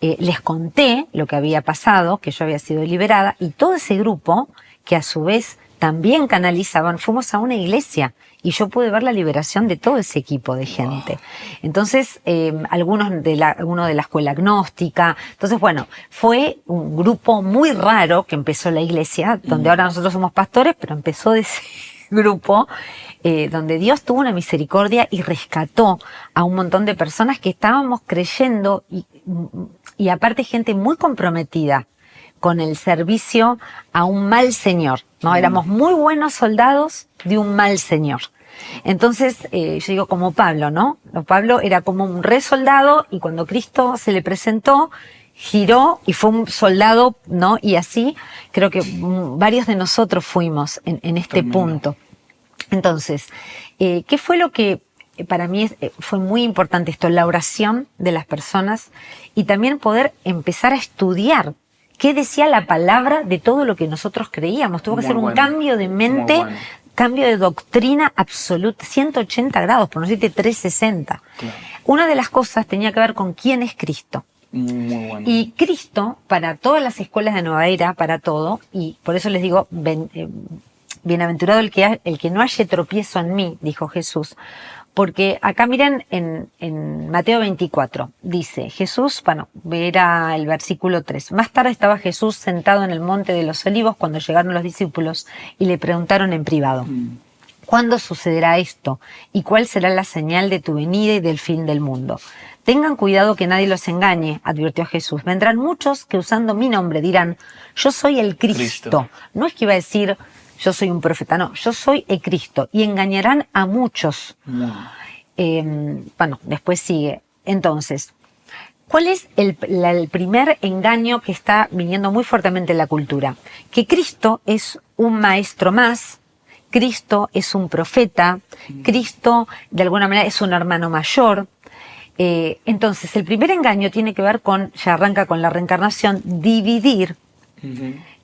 Les conté lo que había pasado, que yo había sido liberada, y todo ese grupo, que a su vez también canalizaban, fuimos a una iglesia y yo pude ver la liberación de todo ese equipo de gente. Wow. Entonces, uno de la escuela agnóstica. Entonces, bueno, fue un grupo muy raro que empezó la iglesia, donde ahora nosotros somos pastores, pero empezó de ese grupo, donde Dios tuvo una misericordia y rescató a un montón de personas que estábamos creyendo y aparte gente muy comprometida con el servicio a un mal señor, ¿no? Éramos muy buenos soldados de un mal señor. Entonces, yo digo como Pablo, ¿no? Pablo era como un re soldado y cuando Cristo se le presentó, giró y fue un soldado, ¿no? Y así creo que varios de nosotros fuimos en este punto. Entonces, ¿qué fue lo que para mí fue muy importante esto? La oración de las personas y también poder empezar a estudiar qué decía la palabra de todo lo que nosotros creíamos. Tuvo que ser un cambio de mente, cambio de doctrina absoluta, 180 grados, por no decirte 360. Claro. Una de las cosas tenía que ver con quién es Cristo. Muy bueno. Y Cristo, para todas las escuelas de Nueva Era, para todo, y por eso les digo, bienaventurado el que no halle tropiezo en mí, dijo Jesús. Porque acá miren en Mateo 24, dice Jesús, bueno, era el versículo 3. Más tarde estaba Jesús sentado en el monte de los Olivos cuando llegaron los discípulos y le preguntaron en privado, ¿cuándo sucederá esto? ¿Y cuál será la señal de tu venida y del fin del mundo? Tengan cuidado que nadie los engañe, advirtió Jesús. Vendrán muchos que usando mi nombre dirán, yo soy el Cristo. No es que iba a decir, yo soy un profeta, no, yo soy el Cristo. Y engañarán a muchos. Bueno, después sigue. Entonces, ¿cuál es el primer engaño que está viniendo muy fuertemente en la cultura? Que Cristo es un maestro más, Cristo es un profeta, Cristo de alguna manera es un hermano mayor. Entonces, el primer engaño tiene que ver con, ya arranca con la reencarnación, dividir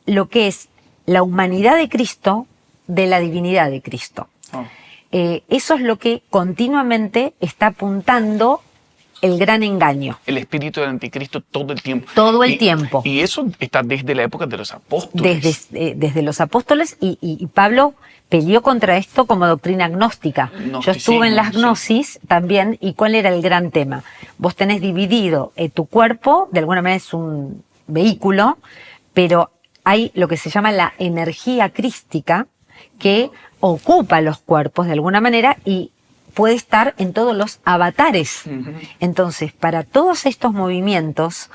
lo que es la humanidad de Cristo de la divinidad de Cristo. Eso es lo que continuamente está apuntando el gran engaño. El espíritu del anticristo todo el tiempo. Todo el tiempo. Y eso está desde la época de los apóstoles. Desde los apóstoles y Pablo peleó contra esto como doctrina gnóstica. Yo estuve en las gnosis también, y ¿cuál era el gran tema? Vos tenés dividido tu cuerpo, de alguna manera es un vehículo, pero hay lo que se llama la energía crística que ocupa los cuerpos de alguna manera y puede estar en todos los avatares. Entonces, para todos estos movimientos,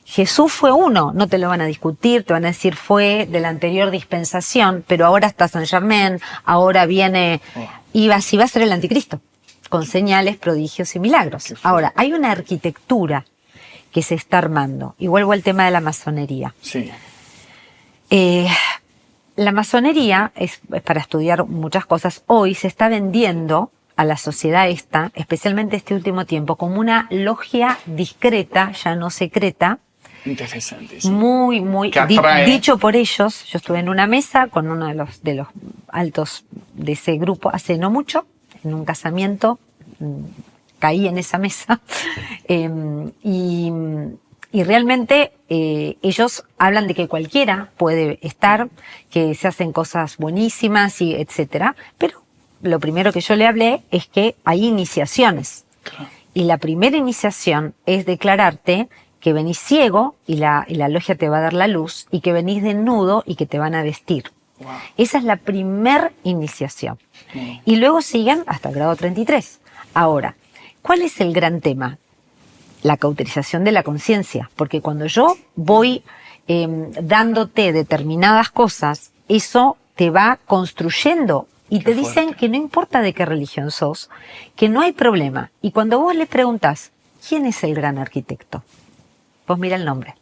Jesús fue uno, no te lo van a discutir, te van a decir fue de la anterior dispensación, pero ahora está Saint Germain, ahora viene, y así va a ser el anticristo, con señales, prodigios y milagros. Ahora, hay una arquitectura que se está armando, y vuelvo al tema de la masonería. Sí. La masonería es para estudiar muchas cosas. Hoy se está vendiendo a la sociedad esta, especialmente este último tiempo, como una logia discreta, ya no secreta. Interesante. Sí. Muy dicho por ellos. Yo estuve en una mesa con uno de los altos de ese grupo hace no mucho, en un casamiento, caí en esa mesa, y realmente ellos hablan de que cualquiera puede estar, que se hacen cosas buenísimas y etcétera, pero lo primero que yo le hablé es que hay iniciaciones. Claro. Y la primera iniciación es declararte que venís ciego y la logia te va a dar la luz, y que venís desnudo y que te van a vestir. Wow. Esa es la primer iniciación. Y luego siguen hasta el grado 33. Ahora, ¿cuál es el gran tema? La cauterización de la conciencia. Porque cuando yo voy dándote determinadas cosas, eso te va construyendo. Y te dicen que no importa de qué religión sos, que no hay problema. Y cuando vos le preguntás, ¿quién es el gran arquitecto? Vos mira el nombre.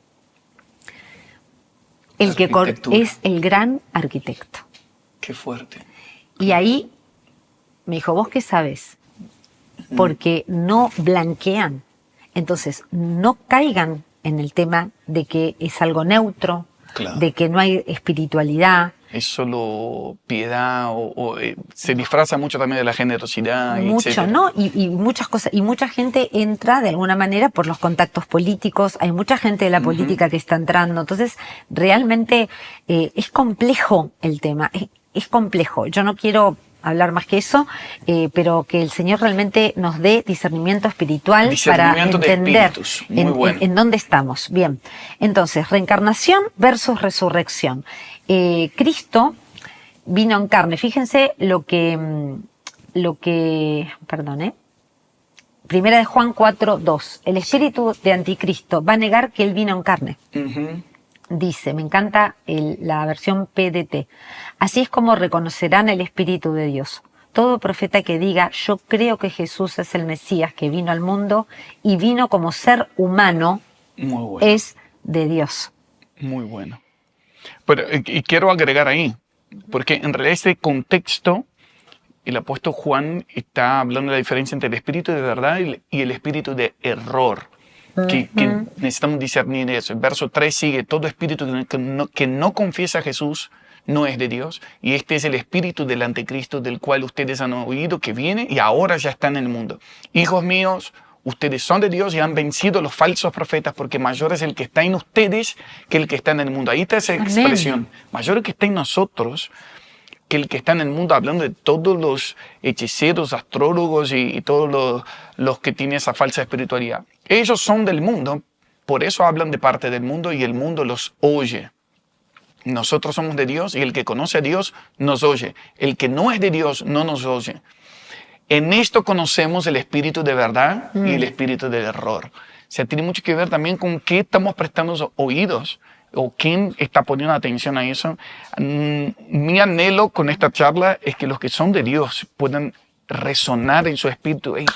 El que es el gran arquitecto. Qué fuerte. Y ahí me dijo, ¿vos qué sabés? Porque no blanquean. Entonces, no caigan en el tema de que es algo neutro, claro, de que no hay espiritualidad. Es solo piedad o se disfraza mucho también de la generosidad. Mucho, etcétera. ¿No? Y muchas cosas. Y mucha gente entra de alguna manera por los contactos políticos. Hay mucha gente de la política que está entrando. Entonces, realmente es complejo el tema. Es complejo. Yo no quiero hablar más que eso, pero que el Señor realmente nos dé discernimiento espiritual para entender en dónde estamos. Bien, entonces, reencarnación versus resurrección. Cristo vino en carne. Fíjense lo que Primera de Juan 4:2. El espíritu de anticristo va a negar que él vino en carne. dice, me encanta la versión PDT, así es como reconocerán el Espíritu de Dios. Todo profeta que diga, yo creo que Jesús es el Mesías que vino al mundo y vino como ser humano, Muy bueno. es de Dios. Muy bueno. Pero, y quiero agregar ahí, porque en realidad este contexto, el apóstol Juan está hablando de la diferencia entre el espíritu de verdad y el espíritu de error. Que necesitamos discernir eso. El verso 3 sigue, todo espíritu que no confiesa a Jesús no es de Dios, y este es el espíritu del anticristo del cual ustedes han oído que viene y ahora ya está en el mundo. Hijos míos, ustedes son de Dios y han vencido a los falsos profetas, porque mayor es el que está en ustedes que el que está en el mundo. Ahí está esa expresión. Mayor el que está en nosotros que el que está en el mundo, hablando de todos los hechiceros, astrólogos y todos los que tienen esa falsa espiritualidad. Ellos son del mundo, por eso hablan de parte del mundo y el mundo los oye. Nosotros somos de Dios y el que conoce a Dios nos oye. El que no es de Dios no nos oye. En esto conocemos el espíritu de verdad y el espíritu del error. O sea, tiene mucho que ver también con qué estamos prestando oídos o quién está poniendo atención a eso. Mi anhelo con esta charla es que los que son de Dios puedan resonar en su espíritu. Hey,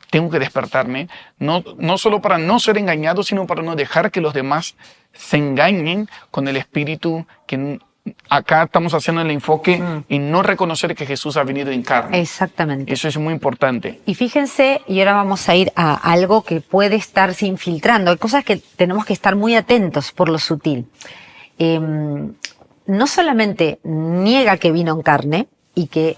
tengo que despertarme, no solo para no ser engañado, sino para no dejar que los demás se engañen con el espíritu que acá estamos haciendo el enfoque y no reconocer que Jesús ha venido en carne. Exactamente. Eso es muy importante. Y fíjense, y ahora vamos a ir a algo que puede estarse infiltrando. Hay cosas que tenemos que estar muy atentos por lo sutil. No solamente niega que vino en carne y que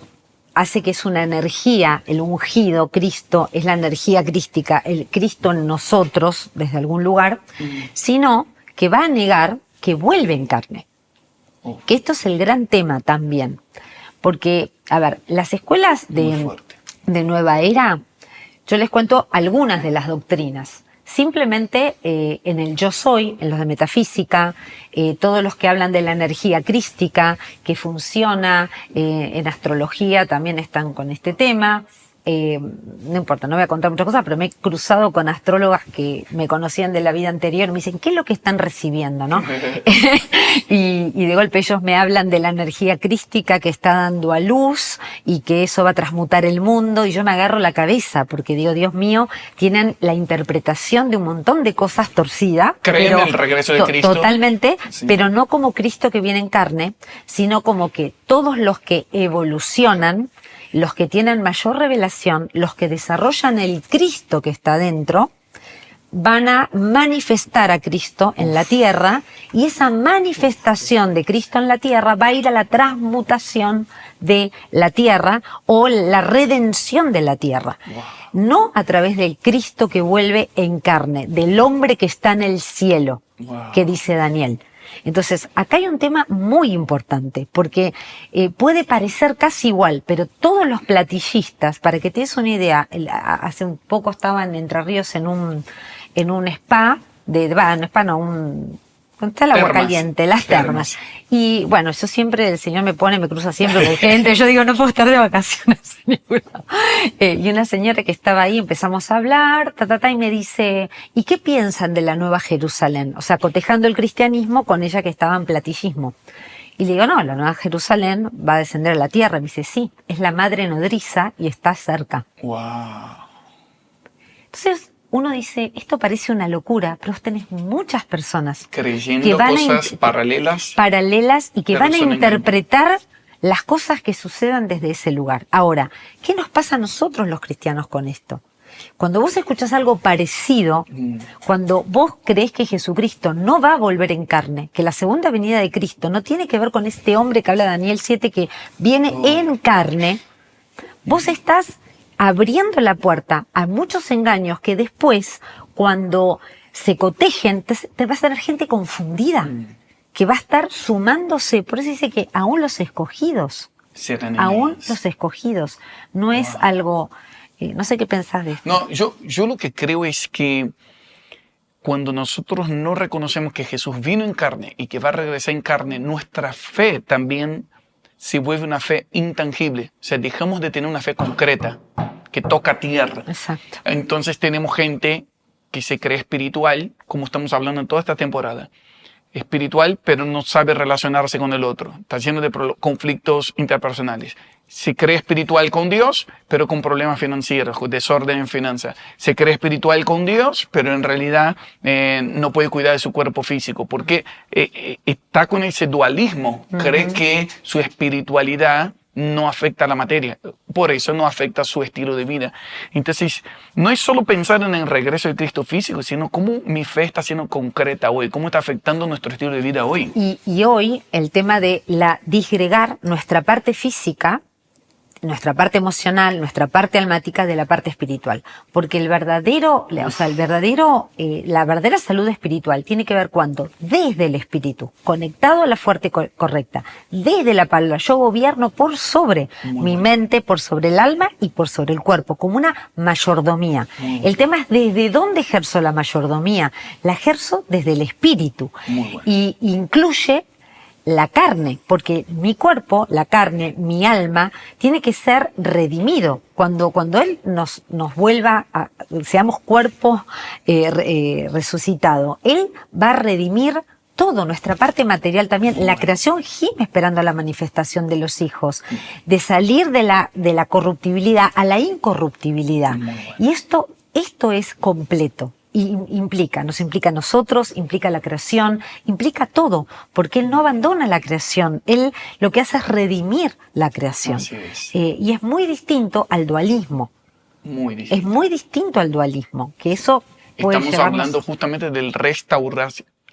hace que es una energía, el ungido, Cristo, es la energía crística, el Cristo en nosotros, desde algún lugar, sino que va a negar que vuelve en carne. Que esto es el gran tema también. Porque, a ver, las escuelas de Nueva Era, yo les cuento algunas de las doctrinas. Simplemente en el yo soy, en los de metafísica, todos los que hablan de la energía crística que funciona, en astrología también están con este tema. No importa, no voy a contar muchas cosas, pero me he cruzado con astrólogas que me conocían de la vida anterior y me dicen, ¿qué es lo que están recibiendo, no? y de golpe ellos me hablan de la energía crística que está dando a luz y que eso va a transmutar el mundo, y yo me agarro la cabeza porque digo, Dios mío, tienen la interpretación de un montón de cosas torcidas. Creen en el regreso de Cristo. Totalmente, sí. Pero no como Cristo que viene en carne, sino como que todos los que evolucionan, los que tienen mayor revelación, los que desarrollan el Cristo que está dentro, van a manifestar a Cristo en la tierra, y esa manifestación de Cristo en la tierra va a ir a la transmutación de la tierra o la redención de la tierra. Wow. No a través del Cristo que vuelve en carne, del hombre que está en el cielo, wow, que dice Daniel. Entonces, acá hay un tema muy importante, porque puede parecer casi igual, pero todos los platillistas, para que te des una idea, hace un poco estaba en Entre Ríos en un spa, ¿dónde está el agua caliente? Las termas. Y bueno, yo siempre, el Señor me cruza siempre con gente, yo digo, no puedo estar de vacaciones en ningún lado. Y una señora que estaba ahí, empezamos a hablar, y me dice, ¿y qué piensan de la Nueva Jerusalén? O sea, cotejando el cristianismo con ella que estaba en platillismo. Y le digo, no, la Nueva Jerusalén va a descender a la tierra. Me dice, sí, es la madre nodriza y está cerca. Wow. Entonces, uno dice, esto parece una locura, pero vos tenés muchas personas creyendo que van cosas paralelas y que van a interpretar las cosas que sucedan desde ese lugar. Ahora, ¿qué nos pasa a nosotros los cristianos con esto? Cuando vos escuchás algo parecido, cuando vos creés que Jesucristo no va a volver en carne, que la segunda venida de Cristo no tiene que ver con este hombre que habla Daniel 7, que viene en carne, vos estás abriendo la puerta a muchos engaños que después, cuando se cotejen, te va a hacer gente confundida, que va a estar sumándose. Por eso dice que aún los escogidos, no es algo, no sé qué pensás de esto. No, yo lo que creo es que cuando nosotros no reconocemos que Jesús vino en carne y que va a regresar en carne, nuestra fe también se vuelve una fe intangible. O sea, dejamos de tener una fe concreta que toca tierra. Exacto. Entonces tenemos gente que se cree espiritual, como estamos hablando en toda esta temporada, espiritual, pero no sabe relacionarse con el otro. Está lleno de conflictos interpersonales. Se cree espiritual con Dios, pero con problemas financieros, con desorden en finanzas. Se cree espiritual con Dios, pero en realidad no puede cuidar de su cuerpo físico, porque está con ese dualismo. Cree que su espiritualidad no afecta a la materia, por eso no afecta su estilo de vida. Entonces, no es solo pensar en el regreso de Cristo físico, sino cómo mi fe está siendo concreta hoy, cómo está afectando nuestro estilo de vida hoy. Y hoy el tema de disgregar nuestra parte física, nuestra parte emocional, nuestra parte almática de la parte espiritual. Porque la verdadera salud espiritual tiene que ver cuánto, desde el espíritu, conectado a la fuente correcta, desde la palabra. Yo gobierno por sobre mi mente, por sobre el alma y por sobre el cuerpo, como una mayordomía. El tema es desde dónde ejerzo la mayordomía. La ejerzo desde el espíritu. Y incluye la carne, porque mi cuerpo, la carne, mi alma, tiene que ser redimido. Cuando Él nos vuelva a, seamos cuerpo resucitado, Él va a redimir todo, nuestra parte material también. La creación gime esperando la manifestación de los hijos, de salir de la corruptibilidad a la incorruptibilidad. Y esto es completo. Y nos implica a nosotros, implica la creación, implica todo, porque Él no abandona la creación, Él lo que hace es redimir la creación. Así es. Y es muy distinto al dualismo. Muy distinto. Es muy distinto al dualismo, que eso puede Estamos hablando justamente del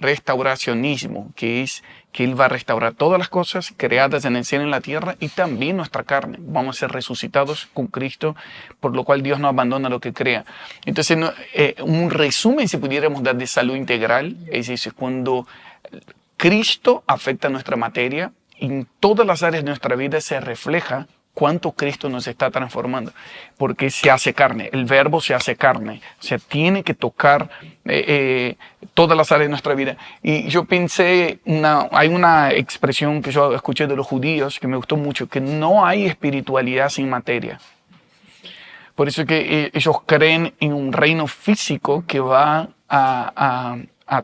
restauracionismo, que es que Él va a restaurar todas las cosas creadas en el cielo y en la tierra y también nuestra carne. Vamos a ser resucitados con Cristo, por lo cual Dios no abandona lo que crea. Entonces, un resumen, si pudiéramos dar, de salud integral, es eso, cuando Cristo afecta nuestra materia, en todas las áreas de nuestra vida se refleja cuánto Cristo nos está transformando, porque se hace carne, el verbo se hace carne, o sea, tiene que tocar todas las áreas de nuestra vida. Y yo pensé, hay una expresión que yo escuché de los judíos que me gustó mucho, que no hay espiritualidad sin materia. Por eso que ellos creen en un reino físico que va a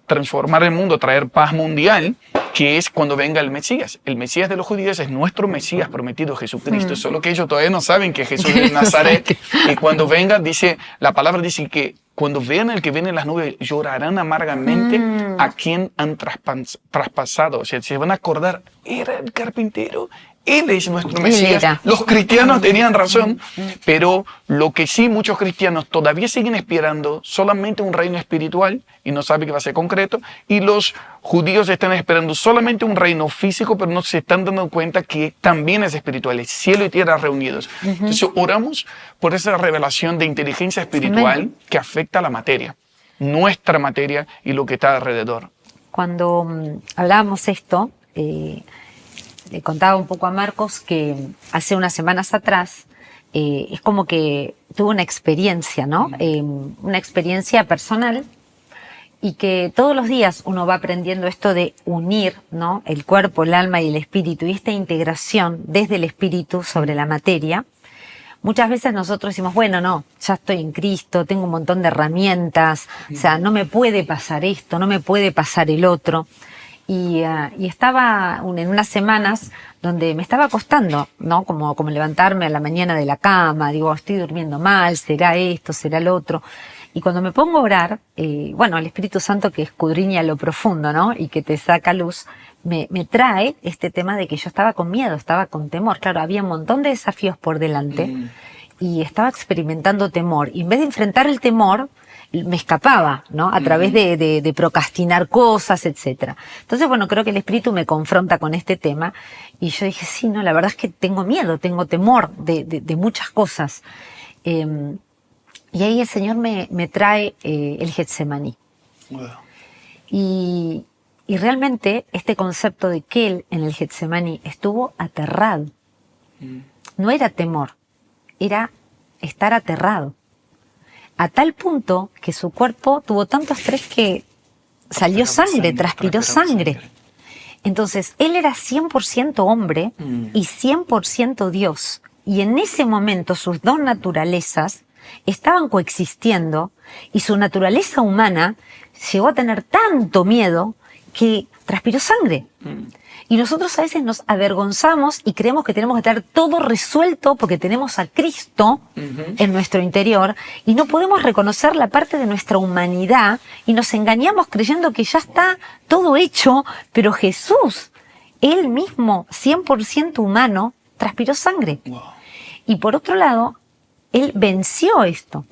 transformar el mundo, a traer paz mundial, que es cuando venga el Mesías. El Mesías de los judíos es nuestro Mesías prometido, Jesucristo. Solo que ellos todavía no saben que Jesús es de Nazaret. Y cuando venga, la palabra dice que cuando vean el que viene en las nubes, llorarán amargamente a quien han traspasado. O sea, se van a acordar, era el carpintero, Él es nuestro Mesías. Los cristianos tenían razón, pero lo que sí muchos cristianos todavía siguen esperando solamente un reino espiritual y no saben que va a ser concreto, y los judíos están esperando solamente un reino físico, pero no se están dando cuenta que también es espiritual, es cielo y tierra reunidos. Entonces oramos por esa revelación de inteligencia espiritual que afecta a la materia, nuestra materia y lo que está alrededor. Cuando hablábamos esto, le contaba un poco a Marcos que hace unas semanas atrás es como que tuve una experiencia, ¿no? Una experiencia personal, y que todos los días uno va aprendiendo esto de unir, ¿no? El cuerpo, el alma y el espíritu, y esta integración desde el espíritu sobre la materia. Muchas veces nosotros decimos, bueno, no, ya estoy en Cristo, tengo un montón de herramientas, o sea, no me puede pasar esto, no me puede pasar el otro. Y estaba en unas semanas donde me estaba costando, ¿no? Como levantarme a la mañana de la cama, digo, estoy durmiendo mal, será esto, será lo otro. Y cuando me pongo a orar, bueno, el Espíritu Santo que escudriña lo profundo, ¿no? Y que te saca luz, me trae este tema de que yo estaba con miedo, estaba con temor. Claro, había un montón de desafíos por delante y estaba experimentando temor. Y en vez de enfrentar el temor, me escapaba, ¿no? A través de procrastinar cosas, etcétera. Entonces, bueno, creo que el Espíritu me confronta con este tema y yo dije, sí, no, la verdad es que tengo miedo, tengo temor de muchas cosas. Y ahí el Señor me trae el Getsemaní. Wow. Y realmente este concepto de que Él en el Getsemaní estuvo aterrado. No era temor, era estar aterrado. A tal punto que su cuerpo tuvo tanto estrés que salió sangre, transpiró sangre. Entonces, Él era 100% hombre y 100% Dios. Y en ese momento sus dos naturalezas estaban coexistiendo y su naturaleza humana llegó a tener tanto miedo que transpiró sangre. Y nosotros a veces nos avergonzamos y creemos que tenemos que tener todo resuelto porque tenemos a Cristo en nuestro interior y no podemos reconocer la parte de nuestra humanidad y nos engañamos creyendo que ya está todo hecho, pero Jesús, Él mismo, 100% humano, transpiró sangre. Wow. Y por otro lado, Él venció esto.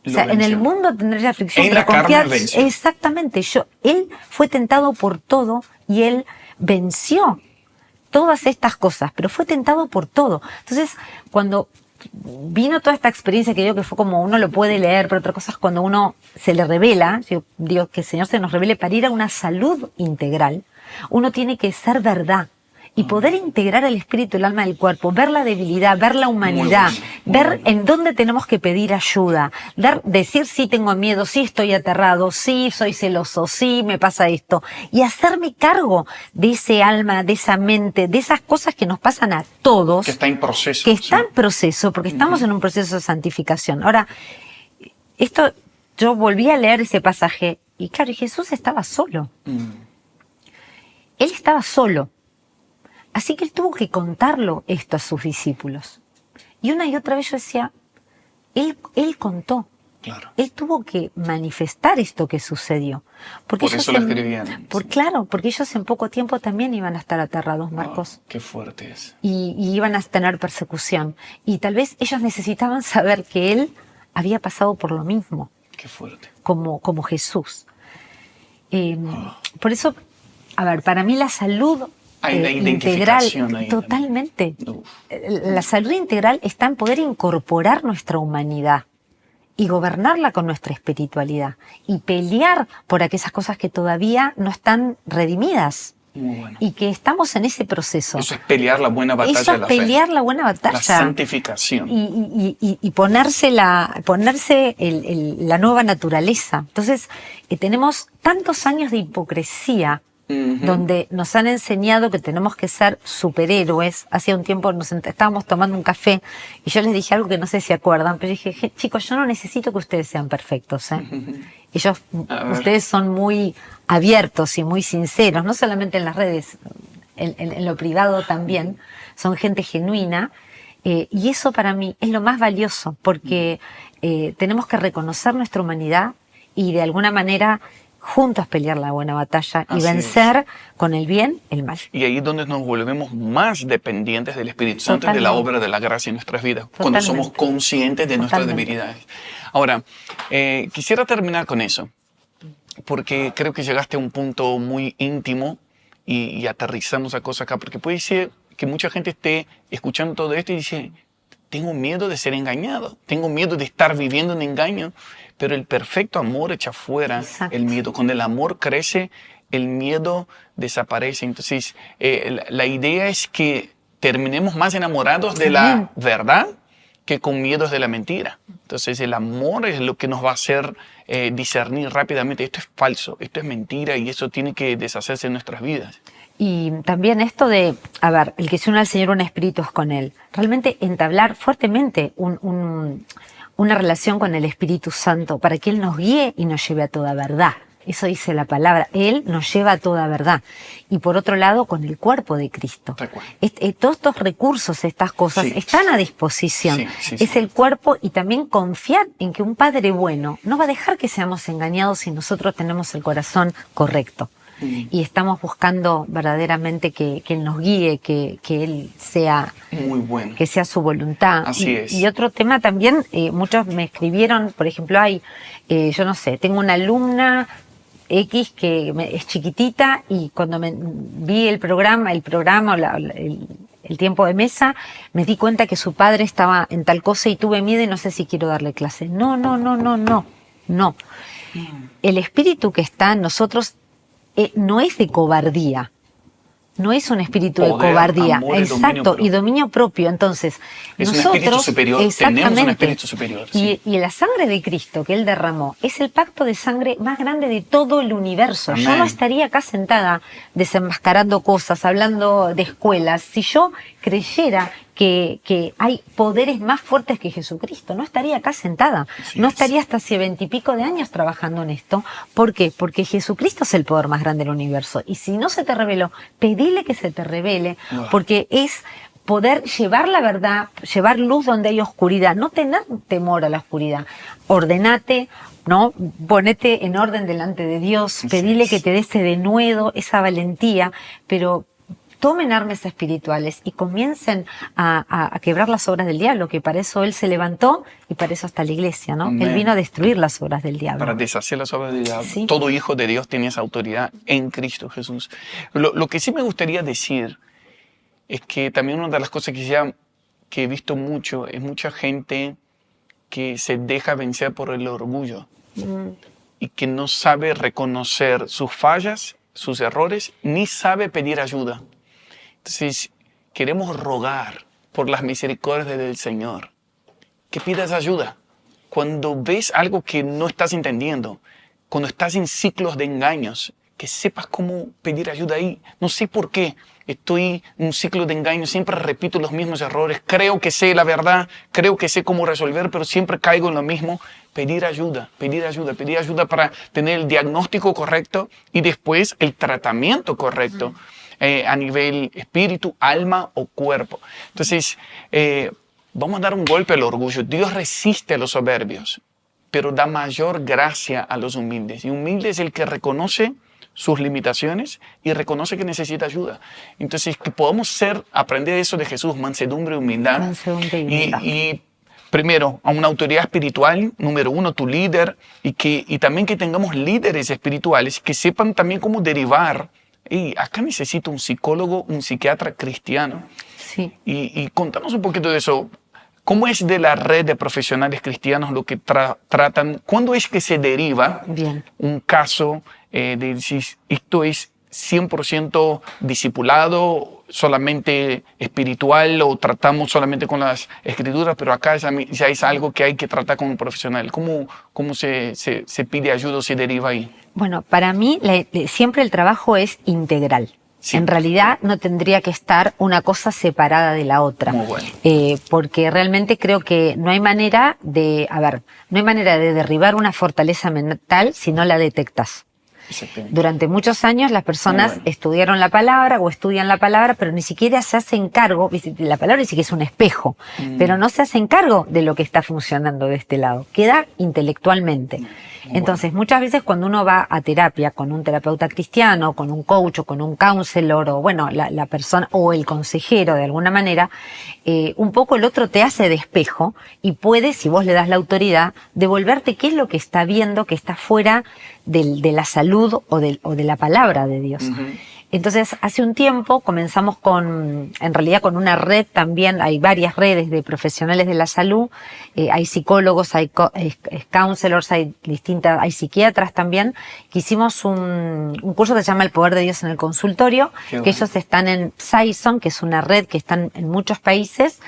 O sea, en el mundo tendré aflicción, en pero la carne confiad. venció. Exactamente. Él fue tentado por todo y Él venció todas estas cosas, pero fue tentado por todo. Entonces, cuando vino toda esta experiencia que yo que fue como uno lo puede leer, pero otra cosa es cuando uno se le revela, yo digo que el Señor se nos revele para ir a una salud integral, uno tiene que ser verdad. Y poder integrar el espíritu, el alma, el cuerpo, ver la debilidad, ver la humanidad, ver en dónde tenemos que pedir ayuda, decir sí tengo miedo, sí estoy aterrado, sí soy celoso, sí me pasa esto. Y hacerme cargo de ese alma, de esa mente, de esas cosas que nos pasan a todos. Que está en proceso. Que está en proceso, porque estamos en un proceso de santificación. Ahora, yo volví a leer ese pasaje y claro, Jesús estaba solo. Él estaba solo. Así que Él tuvo que contarlo esto a sus discípulos. Y una y otra vez yo decía, Él contó. Claro. Él tuvo que manifestar esto que sucedió. Porque por eso lo escribían. Claro, porque ellos en poco tiempo también iban a estar aterrados, Marcos. Qué fuerte es. Y iban a tener persecución. Y tal vez ellos necesitaban saber que Él había pasado por lo mismo. Qué fuerte. Como Jesús. Por eso, a ver, para mí la salud hay una integral, identificación ahí. totalmente. La salud integral está en poder incorporar nuestra humanidad y gobernarla con nuestra espiritualidad y pelear por aquellas cosas que todavía no están redimidas. Muy bueno. Y que estamos en ese proceso. Eso es pelear la buena batalla Eso de es la pelear fe. la buena batalla. La santificación. Y ponerse la nueva naturaleza. Entonces, tenemos tantos años de hipocresía donde nos han enseñado que tenemos que ser superhéroes. Hacía un tiempo estábamos tomando un café y yo les dije algo que no sé si acuerdan, pero dije, chicos, yo no necesito que ustedes sean perfectos, ¿eh? Ustedes son muy abiertos y muy sinceros, no solamente en las redes, en lo privado también, son gente genuina, y eso para mí es lo más valioso, porque tenemos que reconocer nuestra humanidad y de alguna manera juntos pelear la buena batalla y vencer con el bien el mal. Y ahí es donde nos volvemos más dependientes del Espíritu Santo y de la obra de la gracia en nuestras vidas, cuando somos conscientes de nuestras debilidades. Ahora, quisiera terminar con eso, porque creo que llegaste a un punto muy íntimo y aterrizamos a cosas acá, porque puede ser que mucha gente esté escuchando todo esto y dice, tengo miedo de ser engañado, tengo miedo de estar viviendo un engaño, pero el perfecto amor echa fuera el miedo. Cuando el amor crece, el miedo desaparece. Entonces, la idea es que terminemos más enamorados de la verdad que con miedos de la mentira. Entonces, el amor es lo que nos va a hacer discernir rápidamente. Esto es falso, esto es mentira y eso tiene que deshacerse en nuestras vidas. Y también esto de, a ver, el que se une al Señor, un espíritu es con Él. Realmente entablar fuertemente una relación con el Espíritu Santo para que Él nos guíe y nos lleve a toda verdad. Eso dice la palabra. Él nos lleva a toda verdad. Y por otro lado, con el cuerpo de Cristo. Todos estos recursos, estas cosas, están a disposición. Es el cuerpo y también confiar en que un Padre bueno no va a dejar que seamos engañados si nosotros tenemos el corazón correcto. Y estamos buscando verdaderamente que Él nos guíe, que Él sea muy bueno, que sea su voluntad. Así es. Y otro tema también, muchos me escribieron, por ejemplo, yo no sé, tengo una alumna X que es chiquitita y cuando vi el programa, el tiempo de mesa, me di cuenta que su padre estaba en tal cosa y tuve miedo y no sé si quiero darle clase. No. El espíritu que está en nosotros no es de cobardía, no es un espíritu de cobardía, amor, exacto, y dominio propio. Entonces, es nosotros, un espíritu superior, tenemos un espíritu superior. Y la sangre de Cristo que Él derramó es el pacto de sangre más grande de todo el universo. Amén. Yo no estaría acá sentada desenmascarando cosas, hablando de escuelas, si yo creyera que hay poderes más fuertes que Jesucristo. No estaría acá sentada, no estaría hasta hace 20 y pico de años trabajando en esto. ¿Por qué? Porque Jesucristo es el poder más grande del universo. Y si no se te reveló, pedile que se te revele, porque es poder llevar la verdad, llevar luz donde hay oscuridad, no tener temor a la oscuridad. Ordenate, ¿no? Ponete en orden delante de Dios, pedile que te dé ese denuedo, esa valentía, pero tomen armas espirituales y comiencen a quebrar las obras del diablo, que para eso Él se levantó y para eso está la iglesia, ¿no? Amén. Él vino a destruir las obras del diablo. Para deshacer las obras del diablo. Sí. Todo hijo de Dios tiene esa autoridad en Cristo Jesús. Lo que sí me gustaría decir es que también una de las cosas que he visto mucho es mucha gente que se deja vencer por el orgullo y que no sabe reconocer sus fallas, sus errores, ni sabe pedir ayuda. Entonces, queremos rogar por las misericordias del Señor que pidas ayuda. Cuando ves algo que no estás entendiendo, cuando estás en ciclos de engaños, que sepas cómo pedir ayuda ahí. No sé por qué estoy en un ciclo de engaños, siempre repito los mismos errores, creo que sé la verdad, creo que sé cómo resolver, pero siempre caigo en lo mismo. Pedir ayuda para tener el diagnóstico correcto y después el tratamiento correcto a nivel espíritu, alma o cuerpo. Entonces, vamos a dar un golpe al orgullo. Dios resiste a los soberbios, pero da mayor gracia a los humildes. Y humilde es el que reconoce sus limitaciones y reconoce que necesita ayuda. Entonces, que podamos aprender eso de Jesús, mansedumbre y humildad. Mansedumbre y humildad. Y primero, a una autoridad espiritual, número uno, tu líder, y también que tengamos líderes espirituales que sepan también cómo derivar. Y acá necesito un psicólogo, un psiquiatra cristiano. Sí. Y contanos un poquito de eso. ¿Cómo es de la red de profesionales cristianos lo que tratan? ¿Cuándo es que se deriva un caso de decir, esto es 100% discipulado, solamente espiritual, o tratamos solamente con las escrituras, pero acá ya es algo que hay que tratar con un profesional? ¿Cómo se pide ayuda o se deriva ahí? Bueno, para mí siempre el trabajo es integral. Sí. En realidad no tendría que estar una cosa separada de la otra. Muy bueno. Porque realmente creo que no hay manera de derribar una fortaleza mental si no la detectas. Durante muchos años las personas estudiaron la palabra o estudian la palabra, pero ni siquiera se hacen cargo. La palabra dice que es un espejo, pero no se hacen cargo de lo que está funcionando de este lado. Queda intelectualmente. Entonces, muchas veces cuando uno va a terapia con un terapeuta cristiano, con un coach o con un counselor, o bueno, la persona o el consejero de alguna manera, un poco el otro te hace de espejo y puede, si vos le das la autoridad, devolverte qué es lo que está viendo, que está fuera de la salud o de la palabra de Dios. Entonces, hace un tiempo comenzamos en realidad con una red también, hay varias redes de profesionales de la salud, hay psicólogos, hay counselors, hay psiquiatras también, que hicimos un curso que se llama El Poder de Dios en el Consultorio, que ellos están en Saison, que es una red que están en muchos países,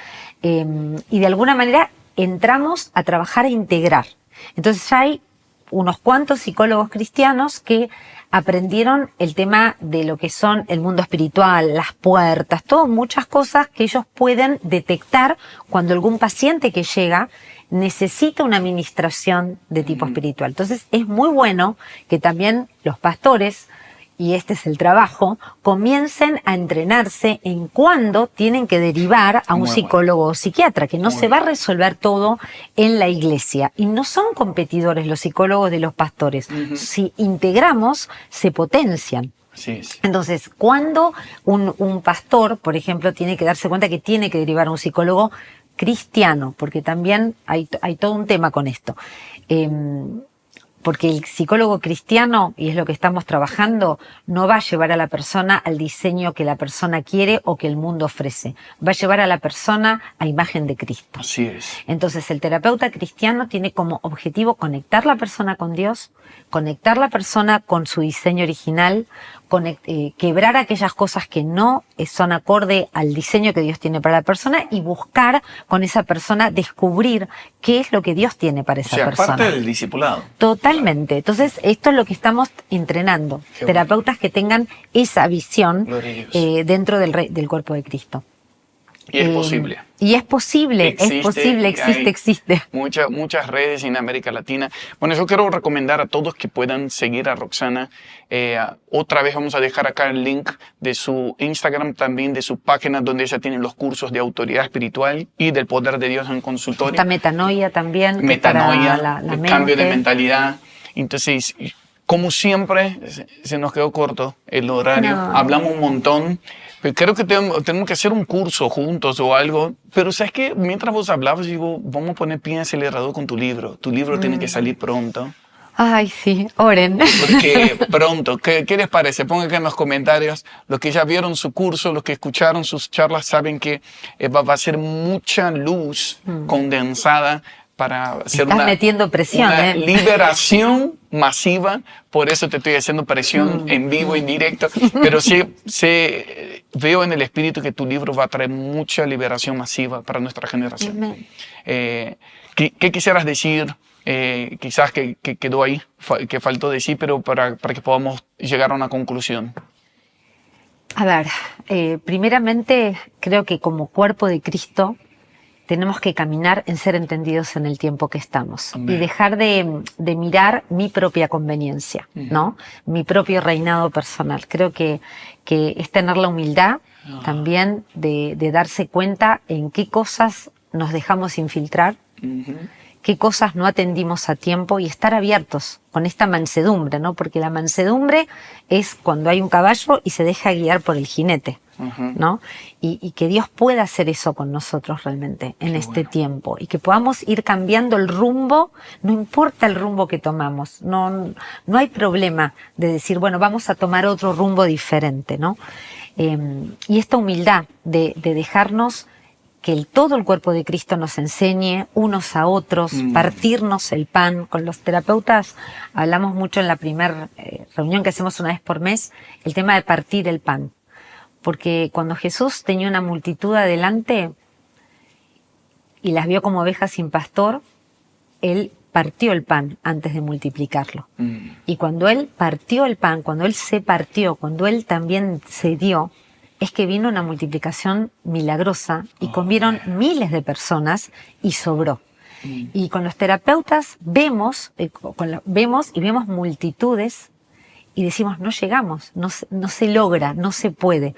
y de alguna manera entramos a trabajar e integrar. Entonces ya hay unos cuantos psicólogos cristianos que aprendieron el tema de lo que son el mundo espiritual, las puertas, muchas cosas que ellos pueden detectar cuando algún paciente que llega necesita una administración de tipo espiritual. Entonces es muy bueno que también los pastores, y este es el trabajo, comiencen a entrenarse en cuándo tienen que derivar a un psicólogo o psiquiatra, que no se va a resolver todo en la iglesia. Y no son competidores los psicólogos de los pastores. Si integramos, se potencian. Sí. Entonces, cuando un pastor, por ejemplo, tiene que darse cuenta que tiene que derivar a un psicólogo cristiano, porque también hay todo un tema con esto. Porque el psicólogo cristiano, y es lo que estamos trabajando, no va a llevar a la persona al diseño que la persona quiere o que el mundo ofrece. Va a llevar a la persona a imagen de Cristo. Así es. Entonces, el terapeuta cristiano tiene como objetivo conectar la persona con Dios, conectar la persona con su diseño original, quebrar aquellas cosas que no son acorde al diseño que Dios tiene para la persona y buscar con esa persona descubrir qué es lo que Dios tiene para esa persona. Parte del discipulado. Totalmente. Entonces, esto es lo que estamos entrenando. Terapeutas que tengan esa visión dentro del cuerpo de Cristo. Y es posible. Y es posible, existe. Muchas redes en América Latina. Bueno, yo quiero recomendar a todos que puedan seguir a Roxana. Otra vez vamos a dejar acá el link de su Instagram, también de su página donde ella tiene los cursos de autoridad espiritual y del poder de Dios en consultorio. Esta metanoia también. Metanoia, la el mente. cambio de mentalidad. Entonces, como siempre, se nos quedó corto el horario. No. Hablamos un montón. Pero creo que tenemos que hacer un curso juntos o algo. Pero ¿sabes qué? Mientras vos hablabas, digo, vamos a poner pie en acelerador con tu libro. Tu libro tiene que salir pronto. Ay, sí, oren. Porque pronto, ¿qué les parece? Pongan acá en los comentarios. Los que ya vieron su curso, los que escucharon sus charlas, saben que va a ser mucha luz condensada para hacer Estás metiendo presión, una liberación masiva. Por eso te estoy haciendo presión en vivo, en directo. Pero sí, veo en el espíritu que tu libro va a traer mucha liberación masiva para nuestra generación. ¿Qué quisieras decir? Quizás que quedó ahí, que faltó decir, pero para que podamos llegar a una conclusión. A ver, primeramente creo que como cuerpo de Cristo tenemos que caminar en ser entendidos en el tiempo que estamos. Amén. Y dejar de mirar mi propia conveniencia, ¿no? Mi propio reinado personal. Creo que es tener la humildad también de darse cuenta en qué cosas nos dejamos infiltrar, qué cosas no atendimos a tiempo y estar abiertos con esta mansedumbre, ¿no? Porque la mansedumbre es cuando hay un caballo y se deja guiar por el jinete, ¿no? Y que Dios pueda hacer eso con nosotros realmente en este tiempo y que podamos ir cambiando el rumbo, no importa el rumbo que tomamos, no hay problema de decir, bueno, vamos a tomar otro rumbo diferente, ¿no? Y esta humildad de dejarnos que todo el cuerpo de Cristo nos enseñe unos a otros, partirnos el pan. Con los terapeutas hablamos mucho en la primera reunión que hacemos una vez por mes, el tema de partir el pan. Porque cuando Jesús tenía una multitud adelante y las vio como ovejas sin pastor, Él partió el pan antes de multiplicarlo. Y cuando Él partió el pan, cuando Él se partió, cuando Él también se dio, es que vino una multiplicación milagrosa y comieron miles de personas y sobró. Y con los terapeutas vemos multitudes y decimos, no llegamos, no se logra, no se puede.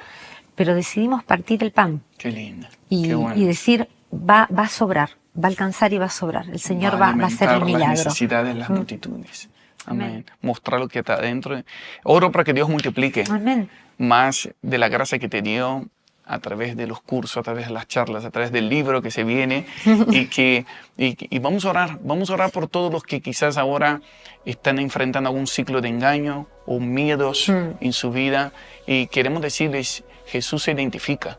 Pero decidimos partir el pan. Qué lindo. Y decir, va a sobrar, va a alcanzar y va a sobrar. El Señor va a hacer el milagro. Las necesidades de las multitudes. Amén. Mostrar lo que está adentro. Oro para que Dios multiplique. Amén. Más de la gracia que te dio a través de los cursos, a través de las charlas, a través del libro que se viene y vamos a orar por todos los que quizás ahora están enfrentando algún ciclo de engaño o miedos en su vida y queremos decirles, Jesús se identifica.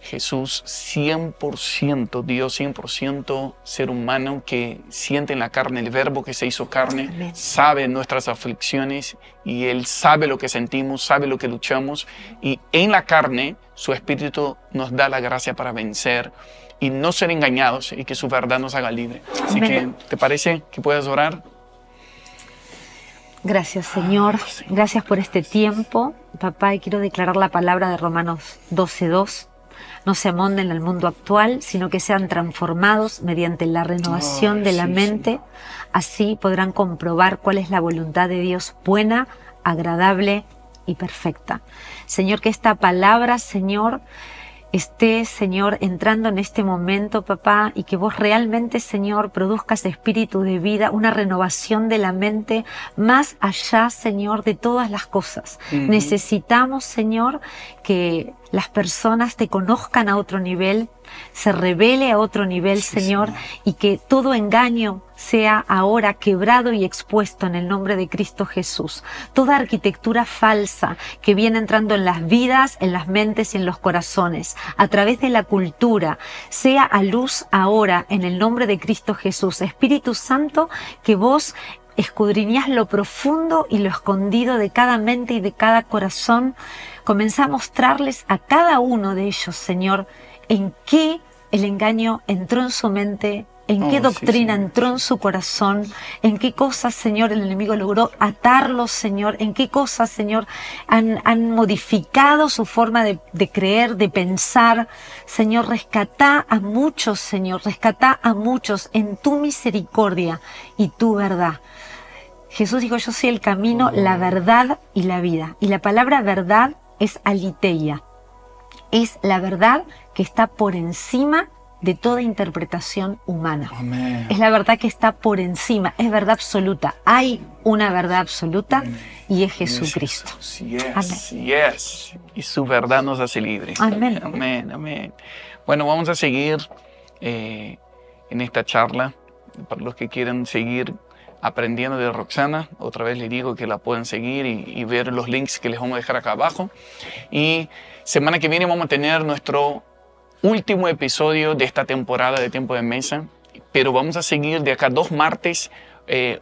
Jesús 100% Dios, 100% ser humano que siente en la carne el verbo que se hizo carne, Amén. Sabe nuestras aflicciones y Él sabe lo que sentimos, sabe lo que luchamos y en la carne su Espíritu nos da la gracia para vencer y no ser engañados y que su verdad nos haga libre. Así Amén. Que, ¿te parece que puedas orar? Gracias, Señor. Gracias por este tiempo. Papá, y quiero declarar la palabra de Romanos 12:2. No se amolden al mundo actual, sino que sean transformados mediante la renovación de la mente. Así podrán comprobar cuál es la voluntad de Dios buena, agradable y perfecta. Señor, que esta palabra, Señor, esté, Señor, entrando en este momento, papá, y que vos realmente, Señor, produzcas espíritu de vida, una renovación de la mente más allá, Señor, de todas las cosas. Necesitamos, Señor, que las personas te conozcan a otro nivel, se revele a otro nivel, Señor, y que todo engaño sea ahora quebrado y expuesto en el nombre de Cristo Jesús. Toda arquitectura falsa que viene entrando en las vidas, en las mentes y en los corazones, a través de la cultura, sea a luz ahora en el nombre de Cristo Jesús. Espíritu Santo, que vos escudriñás lo profundo y lo escondido de cada mente y de cada corazón, comenzá a mostrarles a cada uno de ellos, Señor, en qué el engaño entró en su mente en qué Oh, doctrina sí, entró en su corazón, en qué cosas, Señor, el enemigo logró atarlos, Señor, en qué cosas, Señor, han modificado su forma de creer, de pensar. Señor, rescatá a muchos, Señor, rescatá a muchos en tu misericordia y tu verdad. Jesús dijo, yo soy el camino, la verdad y la vida. Y la palabra verdad es aletheia. Es la verdad que está por encima de toda interpretación humana. Amén. Es la verdad que está por encima, es verdad absoluta. Hay una verdad absoluta y es Jesucristo. Yes, Amén. yes. Y su verdad nos hace libres. Amén. Amén, amén. Bueno, vamos a seguir en esta charla. Para los que quieran seguir aprendiendo de Roxana, otra vez les digo que la pueden seguir y ver los links que les vamos a dejar acá abajo. Y semana que viene vamos a tener nuestro último episodio de esta temporada de Tiempo de Mesa, pero vamos a seguir de acá 2 martes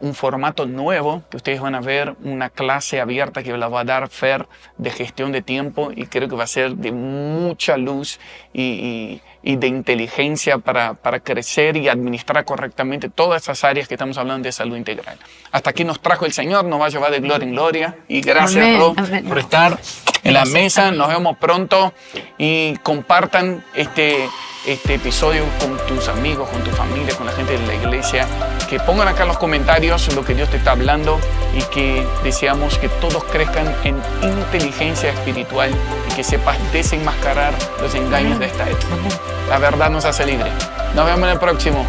un formato nuevo que ustedes van a ver, una clase abierta que la va a dar Fer de gestión de tiempo, y creo que va a ser de mucha luz y de inteligencia para crecer y administrar correctamente todas esas áreas que estamos hablando de salud integral. Hasta aquí nos trajo el Señor, nos va a llevar de gloria en gloria, y gracias, Amén, Ro, amén. por estar en la mesa. Nos vemos pronto, y compartan este episodio con tus amigos, con tu familia, con la gente de la iglesia. Que pongan acá en los comentarios lo que Dios te está hablando, y que deseamos que todos crezcan en inteligencia espiritual y que sepas desenmascarar los engaños de esta época. La verdad nos hace libre. Nos vemos en el próximo.